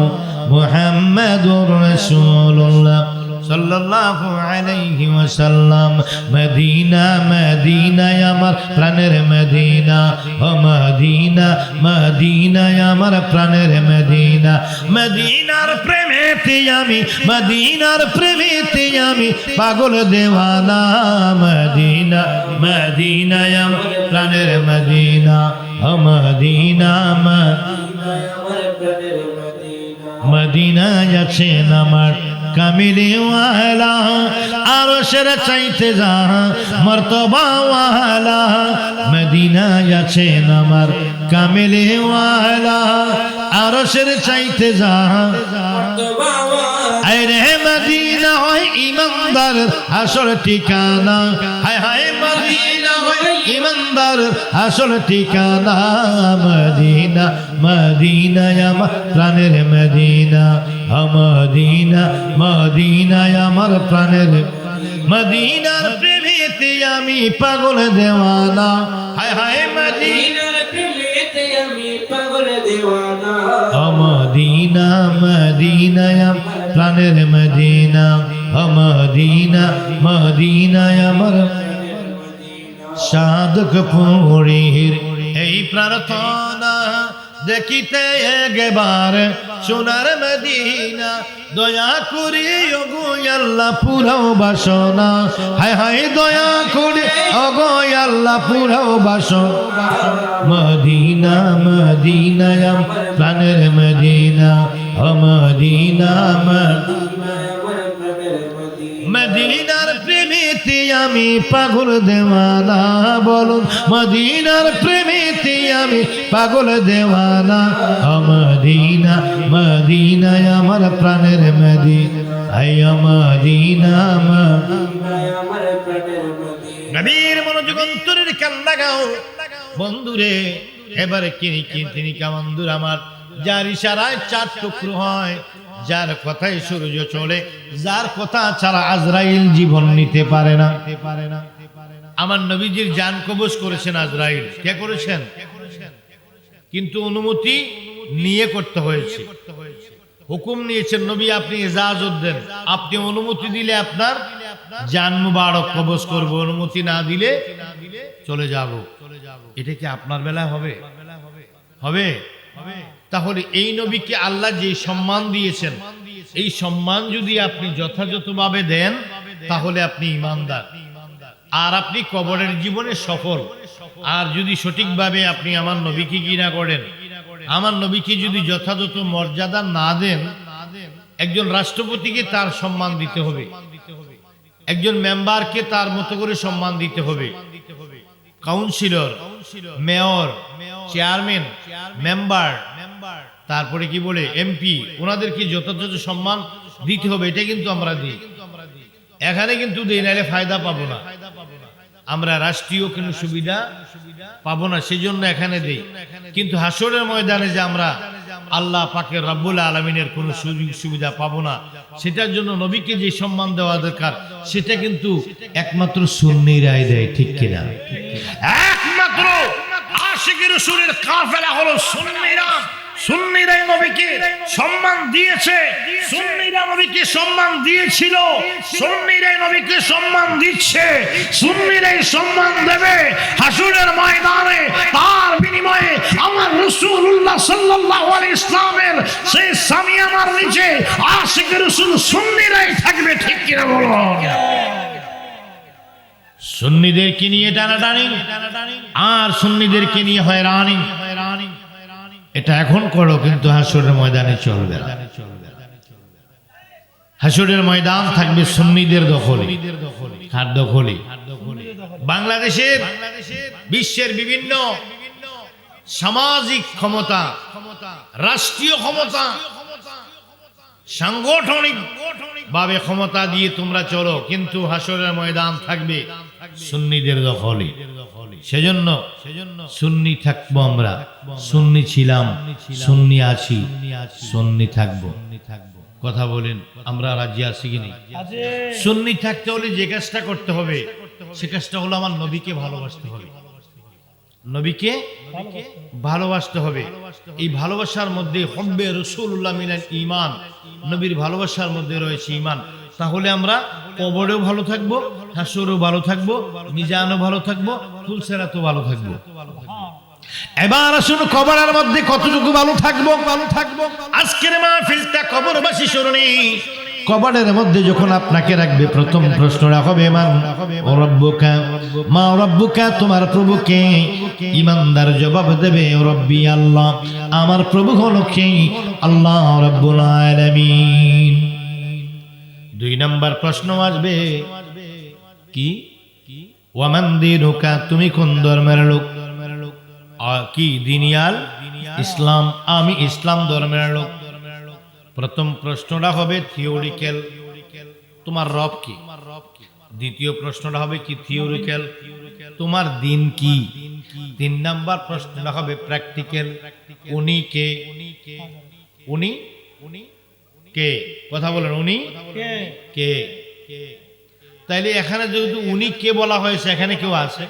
মুহাম্মাদুর রাসূলুল্লাহ সাল্লাল্লাহু আলাইহি ওয়াসাল্লাম। মদিনা মদিনা আমার প্রাণের মদিনা, ও মদিনা মদিনা আমার প্রাণের মদিনা। মদিনার প্রেমেতে আমি, মদিনার প্রেমেতে আমি পাগল দেওয়ানা। মদিনা মদিনা আমার প্রাণের মদিনা, ও মদিনা মদিনা আছেন আমার কামিলে ওয়ালা, আরশের চাইতে যা মর্তবা ওয়ালা। মদিনা আছেন আমার কামিলে ওয়ালা, আরশের চাইতে যা মর্তবা ওয়ালা। আরে মদিনা হয় ইমানদার আসল ঠিকানা, হায় হায় মদিনা হয় ইমানদার আসল ঠিকানা। মদিনা মদিনা আমার প্রাণের মদিনা, মদিনা মদিনা আমার প্রাণের। মদিনার প্রেমেতে আমি পাগল দেওয়ানা, হায় হায় মদিনার প্রেমেতে আমি পাগল দেওয়ানা। মদিনা মদিনা আমার প্রাণের মদিনা, মদিনা মদিনা আমার। সাধকপুরীর এই প্রার্থনা দেখিতে একবার সোনার মদিনা, দয়া করি ওগো আল্লাহ পুরাও বাসনা। হায় হায় দয়া করি ওগো আল্লাহ পুরাও বাসনা। মদিনা মদিনা আমার প্রাণের মদিনা, ও মদিনা মদিনার প্রেমেতে আমি পাগল দেওয়ানা। বলুন, মদিনার প্রেমেতে আমি পাগল দেওয়ানা। মদিনা মদিনা আমার প্রাণের মদিনা, আয় মদিনা আমার প্রাণের মদিনা। নবীর মনোযোগ অন্তরের কান লাগাও বন্ধুরে। এবারে তিনি বন্ধুর আমার, যার ইশারায় চাঁদ টুকরো হয়, যার কথায় সূর্য চলে, যার কথা ছাড়া আজরাইল জীবন নিতে পারে না। আমার নবীজির জান কবজ করেছেন আজরাইল। কে করেছেন? কিন্তু অনুমতি নিয়ে করতে হয়েছে। হুকুম নিয়েছেন নবী, আপনি ইজাজত দেন, আপনি অনুমতি দিলে আপনার জান মুবারক কবজ করব, অনুমতি না দিলে চলে যাব। এটা কি আপনার বেলায় হবে? হবে? তাহলে এই নবীকে আল্লাহ যে সম্মান দিয়েছেন, এই সম্মান যদি আপনি যথাযথভাবে দেন, তাহলে আপনি ঈমানদার, আর আপনি কবরের জীবনে সফল। আর যদি সঠিকভাবে আপনি আমার নবীকে ঘৃণা করেন, আমার নবীকে যদি যথাযথ মর্যাদা না দেন, একজন রাষ্ট্রপতিকে তার সম্মান দিতে হবে, একজন মেম্বারকে তার মতো করে সম্মান দিতে হবে, কাউন্সিলর, মেয়র, চেয়ারম্যান, মেম্বার, তারপরে কি বলে এমপি, ওনাদেরকে যথাযথ সম্মান দিতে হবে। এটা কিন্তু আমরা দিই, এখানে কিন্তু দিই, নাইলে ফায়দা পাবো না, আমরা রাষ্ট্রীয় কোনো সুবিধা পাবো না, সেজন্য এখানে দেই। কিন্তু হাসরের ময়দানে যে আমরা আল্লাহ পাকের রব্বুল আলামিনের কোনো সুযোগ সুবিধা পাবো না, সেটার জন্য নবীকে যে সম্মান দেওয়া দরকার, সেটা কিন্তু একমাত্র সুন্নিরাই দেয়। ঠিক কিনা? একমাত্র আশিকি রাসূলের কাফেলা হলো সুন্নিরা। সুন্নিরাই নবীকে সম্মান দিয়েছে, সুন্নিরা নবীকে সম্মান দিয়েছিল, সুন্নিরাই নবীকে সম্মান দিচ্ছে, সুন্নিরাই সম্মান দেবে হাসরের ময়দানে। তার বিনিময়ে আমার রাসূলুল্লাহ সাল্লাল্লাহু আলাইহি ইসলামের সেই সামিয়ানার নিচে আশিকি রাসূল সুন্নিরাই থাকবে। ঠিক কিনা বলো? সুন্নিদেরকে নিয়ে টানাটানি আর সুন্নিদেরকে নিয়ে হয়রানি, এটা এখন করো, কিন্তু হাসরের ময়দানে চলবে না। হাসরের ময়দান থাকবে সুন্নিদের দখলে। কার দখলে? বাংলাদেশের, বিশ্বের বিভিন্ন সামাজিক ক্ষমতা, রাষ্ট্রীয় ক্ষমতা, সাংগঠনিক ভাবে ক্ষমতা দিয়ে তোমরা চলো, কিন্তু হাসরের ময়দান থাকবে সুন্নিদের দখলে। সেজন্য সুন্নি থাকবো আমরা, সুন্নি ছিলাম, সুন্নি আছি, সুন্নি থাকবো। কথা বলেন, আমরা রাজি আছি কি নেই? সুন্নি থাকতে হলে যে কাজটা করতে হবে, সে কাজটা হলো আমার নবীকে ভালোবাসতে হবে। নবীকে ভালোবাসতে হবে। এই ভালোবাসার মধ্যে হব্বে রাসূলুল্লাহ মিনাল ঈমান, নবীর ভালোবাসার মধ্যে রয়েছে ঈমান। তাহলে আমরা কবরেও ভালো থাকবো, হাসরেও ভালো থাকবো, মিজানও ভালো থাকবো, ফুলসেরাতও ভালো থাকবো। এবার আসুন কবরের মধ্যে কতটুকু ভালো থাকবো? আজকের মাহফিলটা কবরবাসী শুনুনি। কবরের মধ্যে যখন আপনাকে রাখবে, প্রথম প্রশ্নটা হবে মান রাব্বুকা, মা রাব্বুকা, তোমার প্রভুকে? ঈমানদার জবাব দেবে রব্বি আল্লাহ, আমার প্রভু হলো কে? আল্লাহ রাব্বুল আলামিন। দুই নাম্বার প্রশ্ন আসবে কি? ওয়া মান দীনুকা, তুমি কোন ধর্মের লোক? কি দিনিয়াল? ইসলাম, আমি ইসলাম ধর্মের লোক। প্রথম প্রশ্নটা হবে থিওরিক্যাল, তোমার রব কি? দ্বিতীয় প্রশ্নটা হবে কি? থিওরিক্যাল, তোমার দিন কি? তিন নাম্বার প্রশ্নটা হবে প্র্যাকটিক্যাল, উনি কে? উনি কে? কথা বলেন, উনি কে? তাইলে এখানে যেহেতু উনি কে বলা হয়েছে, এখানে কেউ আছে?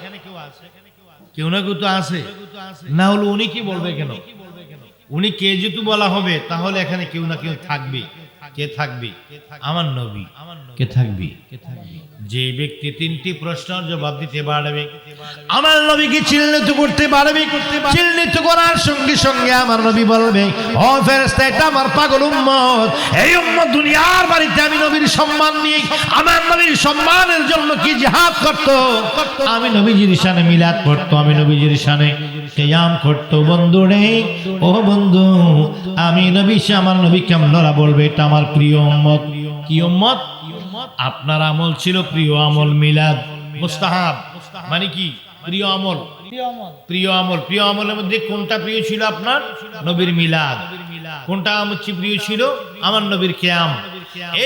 কেউ না কেউ তো আছে, না হলে উনি কি বলবে কেন? উনি কে যেহেতু বলা হবে, তাহলে এখানে কেউ না কেউ থাকবে। কে থাকবে? আমার নবী। কে থাকবে? যে ব্যক্তি তিনটি প্রশ্নের জবাব দিতে পারবে, আমার নবীকে চিহ্নিত করতে পারবে, চিহ্নিত করার সঙ্গে সঙ্গে আমার নবী বলবে, ও ফেরেশতা, এটা আমার পাগল উম্মত। এই উম্মত দুনিয়ার বাড়িতে আমি নবীর সম্মান নিয়ে, আমার নবীর সম্মানের জন্য কি জিহাদ করত, আমি নবীজির শানে মিলাদ করত, আমি নবীজির শানে কিয়াম করত। বন্ধু রে, ও বন্ধু, আমি নবী, আমার নবী কেমনরা বলবে এটা আমার প্রিয় উম্মত। কি উম্মত? আপনার আমল ছিল প্রিয় আমল, মিলাদ মুস্তাহাব, মানে কি? প্রিয় আমল, প্রিয় আমল। প্রিয় আমলের মধ্যে কোনটা প্রিয় ছিল আপনার? নবীর মিলাদ। কোনটা আমার প্রিয় ছিল? আমার নবীর কিয়াম।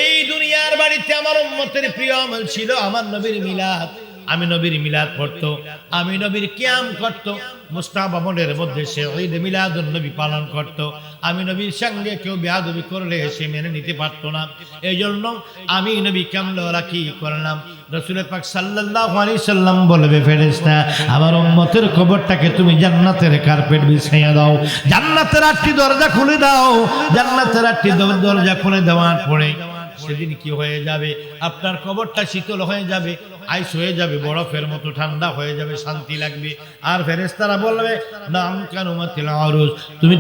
এই দুনিয়ার বাড়িতে আমার উম্মতের প্রিয় আমল ছিল আমার নবীর মিলাদ। আমি নবীর মিলাদ পড়তো, আমি নবীর কিয়াম করত। মুস্তাহাব আমলের মধ্যে সে ঈদ মিলাদুন নবী পালন করত। আমি নবীর সঙ্গে কেউ বেয়াদবি করলে সে মেনে নিতে পারতো না। এই জন্য আমি নবী কেমনরা কি করলাম, রাসূল পাক সাল্লাল্লাহু আলাইহি সাল্লাম বলবে, ফেরেশতা, আমার উম্মতের কবরটাকে তুমি জান্নাতের কার্পেট বিছাইয়া দাও, জান্নাতের 8টি দরজা খুলে দাও। জান্নাতের 8টি দরজা খুলে দেওয়ার পরে সেদিন কি হয়ে যাবে? আপনার কবরটা শীতল হয়ে যাবে, আইস হয়ে যাবে, বরফের মতো ঠান্ডা হয়ে যাবে, শান্তি লাগবে। আর ফেরেশতারা বলবে, নাম কানুমাতিল আরুজ,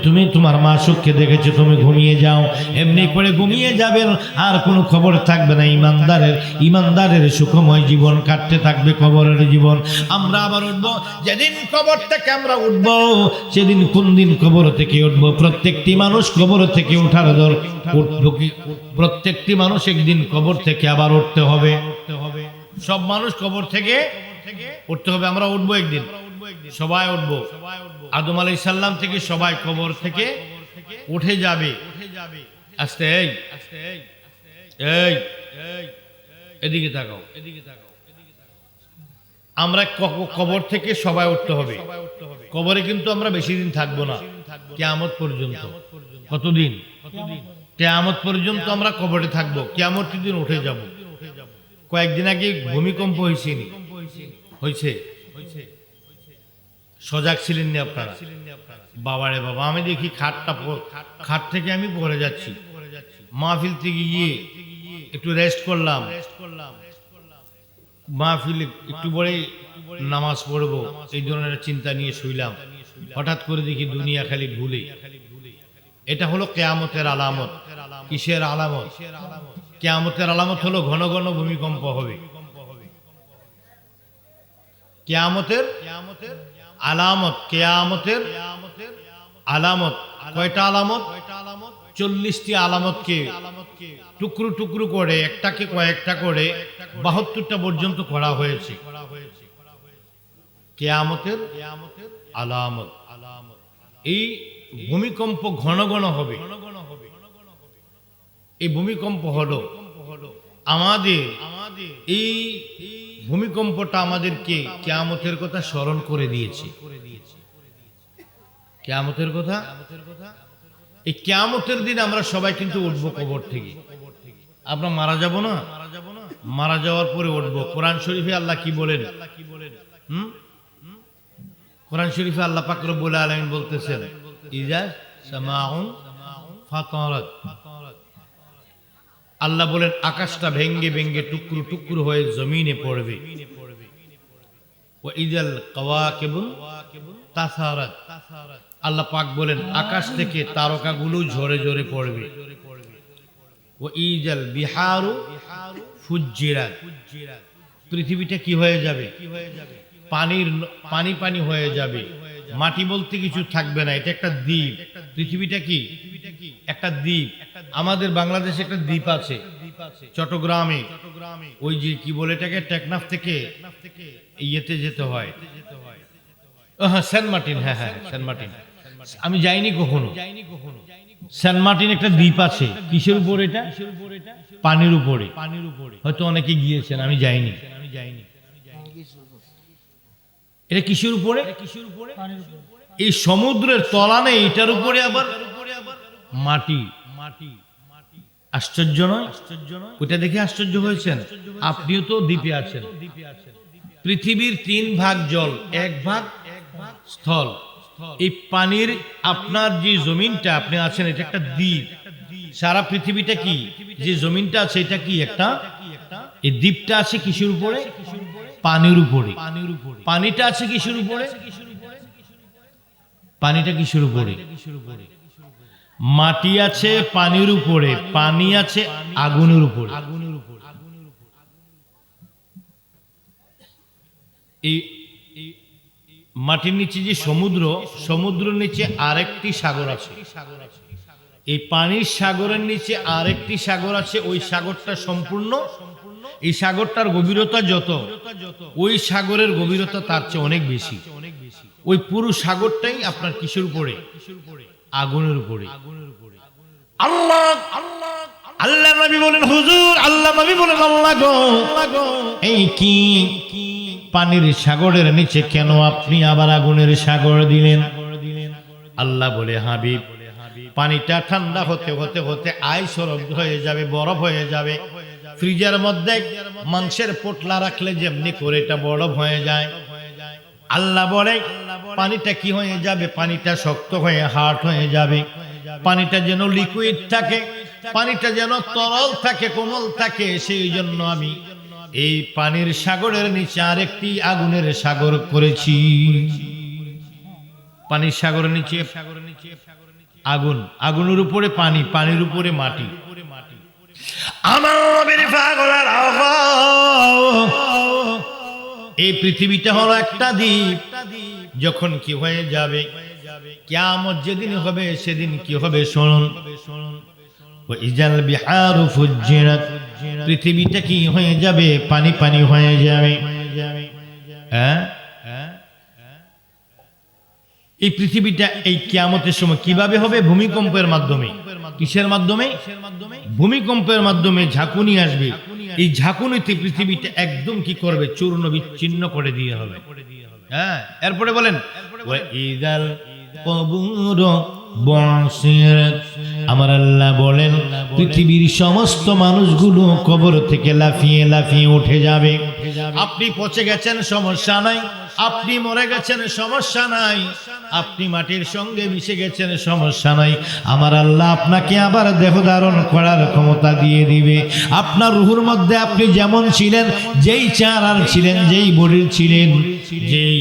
তুমি তোমার মাসুককে দেখেছো, তুমি ঘুমিয়ে যাও। এমনি করে ঘুমিয়ে যাবেন, আর কোনো খবর থাকবে না। ইমানদারের সুখময় জীবন কাটতে থাকবে, কবরের জীবন। আমরা আবার উঠবো, যেদিন কবর থেকে আমরা উঠবো, সেদিন কোন দিন কবর থেকে উঠবো? প্রত্যেকটি মানুষ কবর থেকে উঠার উঠবো কি? প্রত্যেকটি মানুষ একদিন কবর থেকে আবার উঠতে হবে। সব মানুষ কবর থেকে উঠতে হবে, আমরা উঠবো একদিন, সবাই উঠবো। আদম আলাইহিস সালাম থেকে সবাই কবর থেকে উঠে যাবে। আস্তে, এই এদিকে তাকাও, আমরা কবর থেকে সবাই উঠতে হবে। কবরে কিন্তু আমরা বেশি দিন থাকবো না, কিয়ামত পর্যন্ত। কতদিন? কিয়ামত পর্যন্ত আমরা কবরে থাকবো, কিয়ামতের দিন উঠে যাব। কয়েকদিন আগে ভূমিকম্প হয়েছে, সজাগ ছিলেন না আপনারা? বাবারে বাবা, আমি দেখি খাট থেকে আমি পড়ে যাচ্ছি। মাহফিল থেকে গিয়ে একটু রেস্ট করলাম, মাহফিলে একটু পরে নামাজ পড়বো, এই ধরনের চিন্তা নিয়ে শুইলাম। হঠাৎ করে দেখি দুনিয়া খালি ভুলে। এটা হলো কিয়ামতের আলামত। কিসের আলামত? কিয়ামতের আলামত হলো ঘন ঘন ভূমিকম্প হবে। কিয়ামতের আলামত, কিয়ামতের আলামত কয়টা আলামত? 40টি আলামতকে টুকরো টুকরো করে একটাকে কয়েকটা করে 72টা পর্যন্ত করা হয়েছে। কিয়ামতের আলামত। এই ভূমিকম্প ঘন ঘন হবে। এই ভূমিকম্প হলো আমাদের এই ভূমিকম্পটা আমাদেরকে কিয়ামতের কথা স্মরণ করে দিয়েছে। কিয়ামতের কথা, এই কিয়ামতের দিন আমরা সবাই কিন্তু উঠবো কবর থেকে। আমরা মারা যাব না? মারা যাওয়ার পরে উঠবো। কোরআন শরীফে আল্লাহ কি বলেন? কোরআন শরীফে আল্লাহ পাক রব্বুল আলামিন বলতেছেন, ইজা সামাউন ফাতারাত। আল্লাহ বলেন আকাশটা ভেঙ্গে ভেঙ্গে টুকরো টুকরো হয়ে জমিনে পড়বে। ওয়া ইজাল কাওয়াকিবু তাসারাত। আল্লাহ পাক বলেন আকাশ থেকে তারকাগুলো ঝরে ঝরে পড়বে। ওয়া ইজাল বিহারু ফুজ্জিরাত। পৃথিবীটা কি হয়ে যাবে? পানি পানি হয়ে যাবে। মাটি বলতে কিছু থাকবে না। এটা একটা দ্বীপ। পৃথিবীটা কি? একটা দ্বীপ। আমাদের বাংলাদেশে একটা দ্বীপ আছে চট্টগ্রামে। ওই যে কি বলে এটাকে, টেকনাফ থেকে ইয়েতে যেতে হয়, সেন্ট মার্টিন। হ্যাঁ হ্যাঁ, সেন্ট মার্টিন। আমি যাইনি কখনো। সেন্ট মার্টিন একটা দ্বীপ আছে। কিসের উপরে এটা? পানির উপরে। হয়তো অনেকে গিয়েছেন, আমি যাইনি। এটা কিসের উপরে? এই সমুদ্রের তলানে, এটার উপরে আবার মাটি। আশ্চর্য নয়? ওটা দেখে আশ্চর্য হয়েছেন? আপনিও তো দ্বীপে আছেন। পৃথিবীর 3 ভাগ জল, 1 ভাগ স্থল। এই পানির আপনার যে জমিনটা আপনি আছেন, এটা একটা দ্বীপ। সারা পৃথিবীটা কি, যে জমিনটা আছে এটা কি একটা, এই দ্বীপটা আছে কিসের উপরে? পানির উপরে। পানিটা আছে কিসের উপরে? পানিটা কিসের উপরে? মাটি আছে পানির উপরে, পানি আছে আগুনের উপরে। এই মাটির নিচে যে সমুদ্র, সমুদ্রের নিচে আরেকটি সাগর আছে। এই পানির সাগরের নিচে আরেকটি সাগর আছে। ওই সাগরটা সম্পূর্ণ, এই সাগরটার গভীরতা যত, ওই সাগরের গভীরতা তার চেয়ে অনেক বেশি। ওই পুরো সাগরটাই আপনার কিসের উপরে? আগুনের উপরে। আল্লাহ আল্লাহ নবী বলেন, হুজুর আল্লাহ নবী বলেন, আল্লাহ গো, এই কি পানির সাগরের নিচে কেন আপনি আবার আগুনের সাগর দিলেন? আল্লাহ বলে, হাবিব, পানিটা ঠান্ডা হতে হতে হতে আইস হয়ে যাবে, বরফ হয়ে যাবে। ফ্রিজের মধ্যে মাংসের পোটলা রাখলে যেমনি করে এটা বরফ হয়ে যায়, আল্লাহ বলে পানিটা কি হয়ে যাবে? পানিটা শক্ত হয়ে হার্ড হয়ে যাবে। পানিটা যেন লিকুইড থাকে, পানিটা যেন তরল থাকে, কোমল থাকে। সেই জন্য আমি এই পানির সাগরের নিচে আরেকটি আগুনের সাগর করেছি। পানির সাগরের নিচে আগুন, আগুনের উপরে পানি, পানির উপরে মাটি। আমার নবীর পাগলের এই পৃথিবীটা হলো একটা দ্বীপ। যখন কি হয়ে যাবে, কিয়ামত যেদিন হবে, সেদিন কি হবে শুনুন। ইজাল বিহারু ফুজ্জিরাত। পৃথিবীটা কি হয়ে যাবে? পানি পানি হয়ে যাবে। হ্যাঁ, এই পৃথিবীটা এই কিয়ামতের সময় কিভাবে হবে? ভূমিকম্পের মাধ্যমে। কিসের মাধ্যমে? ভূমিকম্পের মাধ্যমে ঝাঁকুনি আসবে। এই ঝাঁকুনিতে পৃথিবীটা একদম কি করবে? চূর্ণ বিচ্ছিন্ন করে দিয়ে হবে। হ্যাঁ, এরপরে বলেন, ওয়াইদাল কবুর বুসিরাত। আমার আল্লাহ বলেন পৃথিবীর সমস্ত মানুষগুলো কবর থেকে লাফিয়ে লাফিয়ে উঠে যাবে। আপনি পচে গেছেন, সমস্যা নাই। আপনি মরে গেছেন, সমস্যা নাই। আপনি মাটির সঙ্গে মিশে গেছেন, সমস্যা নাই। আমার আল্লাহ আপনাকে আবার দেহ ধারণ করার ক্ষমতা দিয়ে দিবে। আপনার রূহের মধ্যে আপনি যেমন ছিলেন, যেই চেহারার ছিলেন, যেই বডির ছিলেন, যেই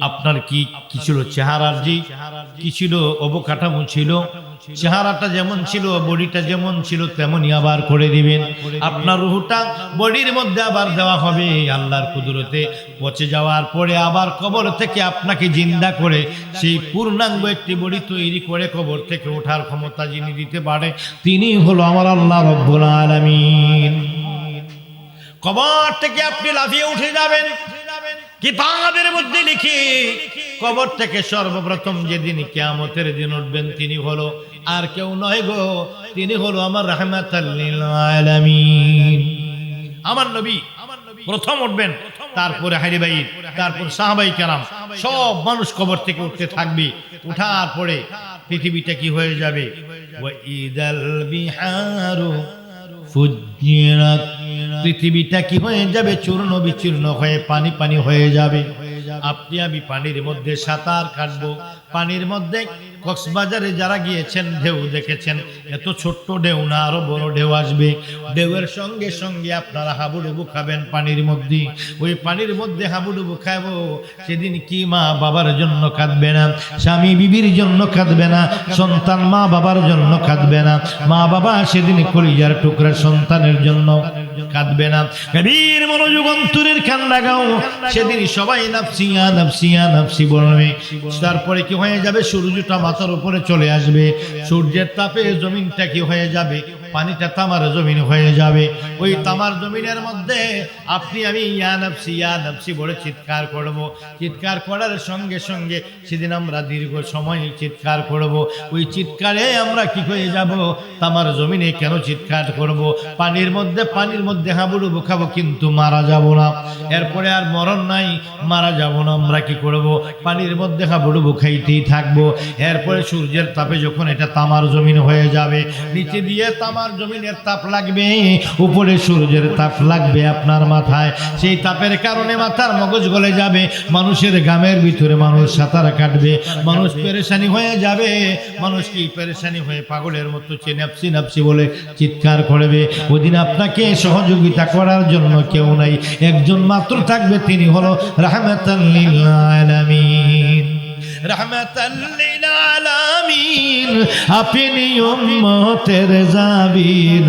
আপনার কি ছিল চেহারার, যেই কি ছিল অবকাঠামো ছিল, চেহারাটা যেমন ছিল, বডিটা যেমন ছিল তেমনই আবার করে দিবেন। আপনার রূহটা বডির মধ্যে আবার দেওয়া হবে। আল্লাহর কুদরতে পচে যাওয়ার পরে আবার কবর থেকে আপনাকে জিন্দা করে সেই পূর্ণাঙ্গ একটি বডি তৈরি করে কবর থেকে ওঠার ক্ষমতা যিনি দিতে পারে তিনি হলো আমার আল্লাহ রব্বুল আলামিন। কবর থেকে আপনি লাফিয়ে উঠে যাবেন, কিতাবের মধ্যে লিখে কবর থেকে সর্বপ্রথম যেদিন কিয়ামতের দিন উঠবেন তিনি হলো আর কেউ নয় গো, তিনি হলো আমার রাহমাতাল লিল আলামিন। আমার নবী প্রথম উঠবেন, তারপরে হারি ভাই, তারপর সাহাবাই কেরাম, সব মানুষ কবর থেকে উঠতে থাকবে। উঠার পরে পৃথিবীটা কি হয়ে যাবে? ওয়া ইদাল বিহারু ফুজ্জিরাত, পৃথিবীটা কি হয়ে যাবে? চূর্ণ বিচূর্ণ হয়ে পানি পানি হয়ে যাবে। আপনি আমি পানির মধ্যে সাঁতার কাটবো, পানির মধ্যে কক্সবাজারে যারা গিয়েছেন ঢেউ দেখেছেন, এত ছোট্ট ঢেউ না, আরো বড় ঢেউ আসবে। ঢেউয়ের সঙ্গে সঙ্গে আপনারা হাবুডুবু খাবেন পানির মধ্যে। ওই পানির মধ্যে হাবুডুবু খাবো, সেদিন কি মা বাবার জন্য কাঁদবে না, স্বামী বিবির জন্য কাঁদবে না, সন্তান মা বাবার জন্য কাঁদবে না, মা বাবা সেদিন কলিজার টুকরা সন্তানের জন্য কাঁদবে না। কবির মনোযোগ অন্তরের কান্না গাও, সেদিন সবাই নাফসিয়া নাফসিয়া নাফসি বলবে। তারপরে কি হয়ে যাবে? সূর্যটা মাথার উপরে চলে আসবে, সূর্যের তাপে জমিনটা কি হয়ে যাবে? পানিটা তামার জমিন হয়ে যাবে। ওই তামার জমিনের মধ্যে আপনি আমি ইয়া নাফসি বলে চিৎকার করব। চিৎকার করার সঙ্গে সঙ্গে সেদিন আমরা দীর্ঘ সময় চিৎকার করব। ওই চিৎকারে আমরা কি হয়ে যাব? তামার জমিনে কেন চিৎকার করব? পানির মধ্যে হাবুডুবু খাবো, কিন্তু মারা যাব না। এরপরে আর মরণ নাই, মারা যাব না। আমরা কি করব? পানির মধ্যে হাবুডুবু খাইতেই থাকবো। এরপরে সূর্যের তাপে যখন এটা তামার জমিন হয়ে যাবে, নিচে দিয়ে তামার জমিনের তাপ লাগবে, উপরে সূর্যের তাপ লাগবে আপনার মাথায়। সেই তাপের কারণে মাথার মগজ গলে যাবে, মানুষের গামের ভিতরে মানুষ সাঁতার কাটবে, মানুষ পেরেশানি হয়ে যাবে। মানুষ কি পেরেশানি হয়ে পাগলের মতো নাফসি নাফসি বলে চিৎকার করবে। ওদিন আপনাকে সহযোগিতা করার জন্য কেউ নাই, একজন মাত্র থাকবে, তিনি হলো রাহমাতাল লিল আলামিন। রাহমাতাল লিল আলামিন, আপনি উম্মতের জাবির।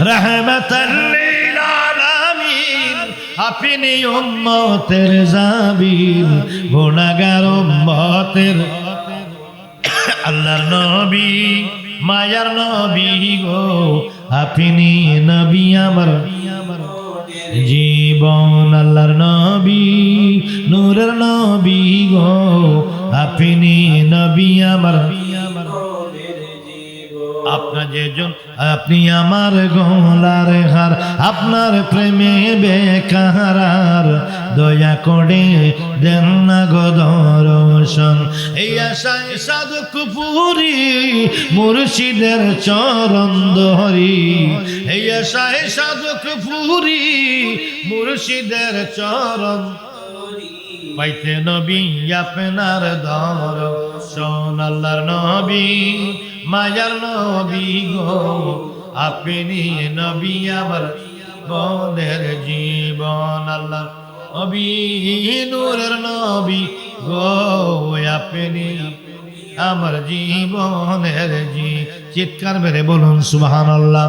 রাহমাতাল লিল আলামিন, আপনি উম্মতের জাবির। গুনাহগার উম্মতের আল্লাহর নবী, মায়ার নবী গো, আপনি নবী আমার জীবন। আল্লাহর নবী, নূরের নবী গো, আপনি নবী আমার। আপনার যেজন, আপনি আমার গলার হার, আপনার প্রেমে বেকারার, দয়া করে দেন না গো দর্শন। এই আশায় সাধক পুরি মুর্শিদের চরণ ধরি। এই আশায় সাধক পুরি মুর্শিদের চরণ পাইতে নবী আপনার দর্শন। আল্লাহর নবী, মায়ার নবী গো, আপনি নবী আমার বনের জীবন। আল্লাহ নবী, নূরের নবী গো, আপনি আমার জীবনের চিৎকার মেরে বলুন সুবহানাল্লাহ।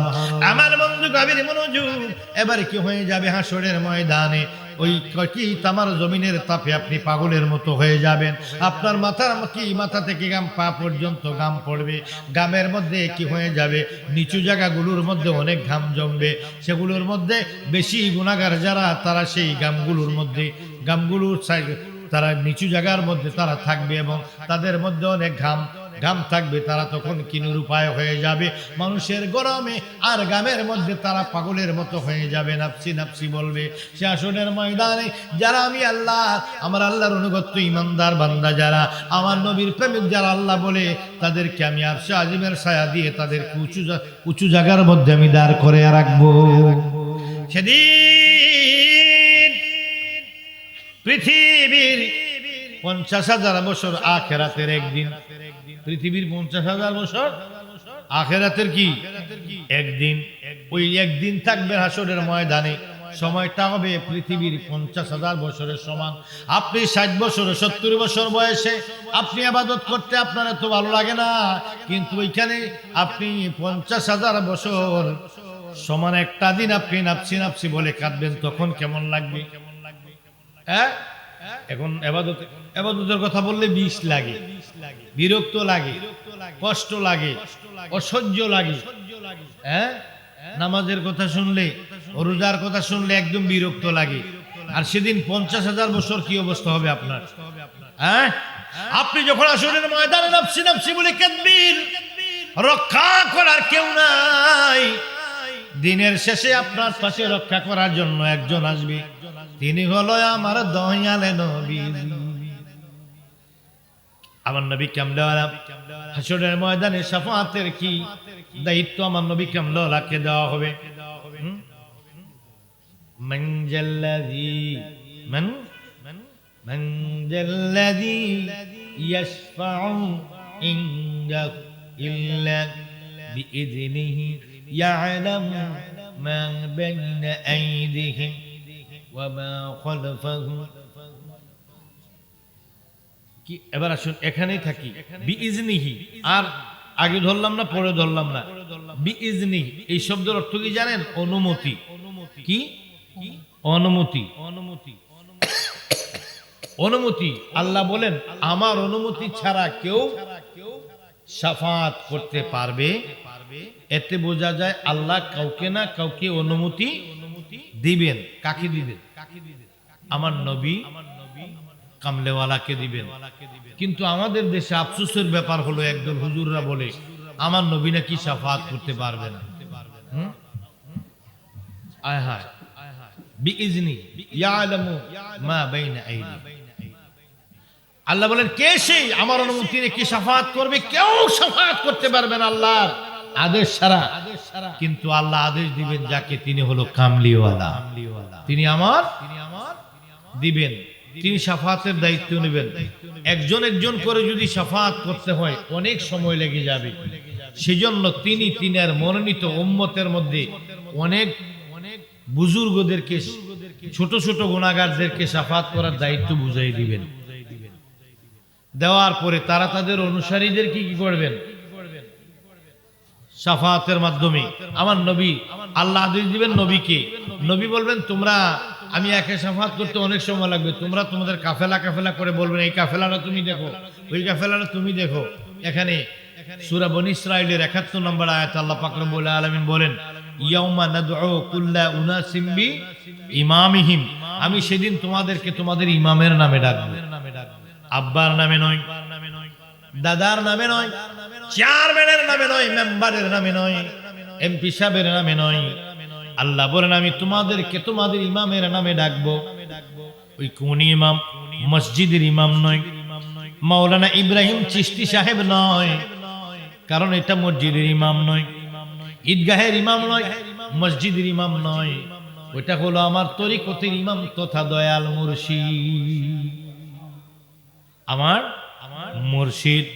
আমার বন্ধু গভীর মনোযোগ। এবার কি হয়ে যাবে? হাসরের ময়দানে ওই কি তামার জমিনের তাপে আপনি পাগলের মতো হয়ে যাবেন। আপনার মাথা থেকে পা পর্যন্ত ঘাম পড়বে। ঘামের মধ্যে কি হয়ে যাবে? নিচু জায়গাগুলোর মধ্যে অনেক ঘাম জমবে। সেগুলোর মধ্যে বেশি গুনাহগার যারা, তারা সেই ঘামগুলোর তারা নিচু জায়গার মধ্যে তারা থাকবে এবং তাদের মধ্যে অনেক ঘাম থাকবে। তারা তখন কি নিরুপায় হয়ে যাবে মানুষের গরমে আর ঘামের মধ্যে। তারা পাগলের মতো হয়ে যাবে, নাফসি নাফসি বলবে। সে আসনের ময়দানে যারা আমি আল্লাহ, আমার আল্লাহর অনুগত ইমানদার বান্দা যারা, আমার নবীর প্রেমিক যারা আল্লাহ বলে, তাদেরকে আমি আরশে আজিমের ছায়া দিয়ে তাদের উঁচু জায়গার মধ্যে আমি দাঁড় করে রাখবো। সেদিন পৃথিবীর 50,000 বছর আখিরাতের একদিন। পৃথিবীর 50,000 বছর আখিরাতের কি একদিন। ওই একদিন থাকবে হাসরের ময়দানে। সময়টা হবে পৃথিবীর 50,000 বছরের সমান। আপনি 60 বছর 70 বছর বয়সে আপনি ইবাদত করতে আপনার এত ভালো লাগে না, কিন্তু ওইখানে আপনি 50,000 বছর সমান একটা দিন আপনি নাপসি নাপসি বলে কাঁদবেন, তখন কেমন লাগবে? হ্যাঁ, এখন এবাদতের কথা বললে বিষ লাগে, বিরক্ত লাগে, কষ্ট লাগে, অসহ্য লাগে। হ্যাঁ, নামাজের কথা শুনলে, রোজার কথা শুনলে একদম বিরক্ত লাগে। আর সেদিন 50,000 বছর কি অবস্থা হবে আপনার? হ্যাঁ, আপনি যখন আসরের ময়দানে নাফসি নাফসি বলে কাঁদবেন, রক্ষা করার কেউ নাই। দিনের শেষে আপনার পাশে রক্ষা করার জন্য একজন আসবে, তিনি হলো আমার দয়ালে নবী। আমার নবী কামলিওয়ালা হাসরের ময়দানে শাফাআতের কি দায়িত্ব আমার নবী কামলিওয়ালাকে দেওয়া হবে। মান জাল্লাযী ইয়াশফাউ ইনদাহু ইল্লা বিইذনিহি ইয়ালামু মা বাইনা আইদিহিম ওয়া মা খালফাহুম। কি এবার আসুন এখানেই থাকি। বিইজনিহি, আর আগে ধরলাম না পরে ধরলাম না। বিইজনিহি এই শব্দের অর্থ কি জানেন? অনুমতি। কি? অনুমতি। অনুমতি। আল্লাহ বলেন আমার অনুমতি ছাড়া কেউ শাফাত করতে পারবে। এতে বোঝা যায় আল্লাহ কাউকে না কাউকে অনুমতি দিবেন। কাকে দিবেন? আমার নবী কামলেওয়ালাকে দিবেন। কিন্তু আমাদের দেশে আফসোসের ব্যাপার হলো একদল হুজুররা বলে আমার নবী নাকি শাফাত করতে পারবে না। আয় হায়, বিইজনি ইয়ালামু মা বাইনা আইদি। আল্লাহ বলেন কে সেই আমার অনুমতি নিয়ে কি শাফাত করবে? কেউ শাফাত করতে পারবে না আল্লাহর আদেশ ছাড়া। কিন্তু আল্লাহ আদেশ দিবেন যাকে, তিনি হলো কামলিওয়ালা। তিনি আমার দিবেন, তিনি শাফাতের দায়িত্ব নেবেন। একজন একজন করে যদি শাফাত করতে হয় অনেক সময় লেগে যাবে। সেজন্য তিনি তিনার মনোনীত উম্মতের মধ্যে অনেক বুজুর্গদেরকে, ছোট ছোট গুনাহগারদেরকে শাফাত করার দায়িত্ব বুঝাই দিবেন। দেওয়ার পরে তারা তাদের অনুসারীদের কি করবেন? শাফাতের মাধ্যমে আমার নবী, আল্লাহ আদেশ দিবেন নবীকে। নবী বলবেন তোমরা, আমি একে শাফাত করতে অনেক সময় লাগবে, তোমরা তোমাদের কাফেলা কাফেলা করে বলবেন এই কাফেলাটা তুমি দেখো, ওই কাফেলাটা তুমি দেখো। এখানে সূরা বনী ইসরাঈলের ৭১ নম্বর আয়াত আল্লাহ পাক রব্বুল আলামিন বলেন ইয়াউমা নাদউ কুল্লা উনাসিম বি ইমামিহিম। আমি সেদিন তোমাদেরকে তোমাদের ইমামের নামে ডাকবো। আব্বার নামে নয়, দাদার নামে নয়, চেয়ারম্যানের নামে নয়, মেম্বারের নামে নয়, এমপি সাহেবের নামে নয়। আল্লাহ বলেন আমি তোমাদেরকে তোমাদের ইমামের নামে ডাকবো। ওই কোন ইমাম? মসজিদের ইমাম নয়, মাওলানা ইব্রাহিম চিশতি সাহেব নয়, কারণ এটা মসজিদের ইমাম নয়, ঈদগাহের ইমাম নয়, মসজিদের ইমাম নয়। ওইটা হলো আমার তরিকতের ইমাম তথা দয়াল মুর্শিদ, আমার মুর্শিদ।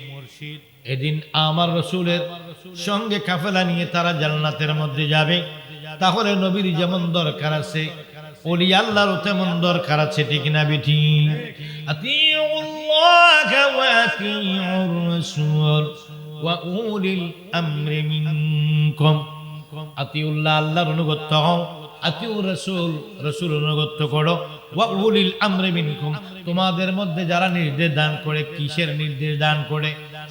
এদিন আমার রাসূলের সঙ্গে কাফেলা নিয়ে তারা জান্নাতের মধ্যে যাবে। তাহলে নবীর যেমন দরকার আছে, ওলি আল্লাহরও তেমন দরকার আছে, ঠিক না বেঠি? আতিউল্লাহ ওয়া আতিউর রাসূল ওয়া উলিল আমরি মিনকুম। আতিউল্লাহ আল্লাহর অনুগত হও, আতিউর রাসূল রাসূলের অনুগত করো, ওয়া উলিল আমরি মিনকুম তোমাদের মধ্যে যারা নির্দেশ দান করে। কিসের নির্দেশ দান করে?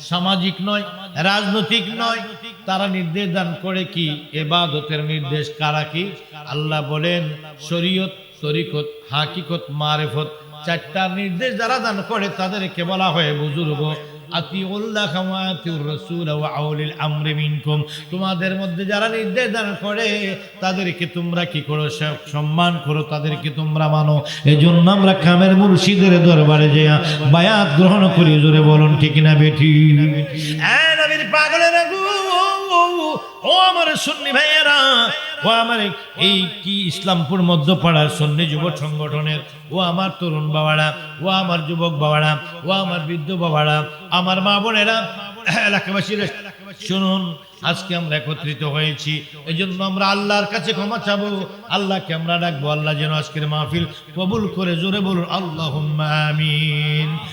সামাজিক নয়, রাজনৈতিক নয়, তারা নির্দেশ দান করে কি? ইবাদতের নির্দেশ। কারা কি? আল্লাহ বলেন শরীয়ত, তরিকত, হাকিকত, মারিফত, চারটা নির্দেশ যারা দান করে তাদেরকে বলা হয় বুজুর্গ। আতিউল্লাহ ওয়া আতিউর রাসূল ওয়া উলিল আমরি মিনকুম তোমাদের মধ্যে যারা নির্দেশ দান করে তাদেরকে তোমরা কি করো? সম্মান করো, তাদেরকে তোমরা মানো। এজন্য আমরা কামের মুর্শিদের দরবারে যাইয়া বায়াত গ্রহণ করি। জোরে বলুন ঠিক না বেঠি? নবীর পাগলের ও আমার সুন্নি ভাইয়েরা, ও আমার এই কি ইসলামপুর মধ্যপাড়ার সুন্নি যুবক সংগঠনের ও আমার তরুণ বাবারা, ও আমার যুবক বাবারা, ও আমার বৃদ্ধ বাবারা, আমার মা বোনেরা, এলাকাবাসীরা শুনুন, আজকে আমরা একত্রিত হয়েছি, এই জন্য আমরা আল্লাহর কাছে ক্ষমা চাবো। আল্লাহকে আমরা ডাকবো, আল্লাহ যেন আজকের মাহফিল কবুল করে। জোরে বলুন আল্লাহুম্মা আমিন।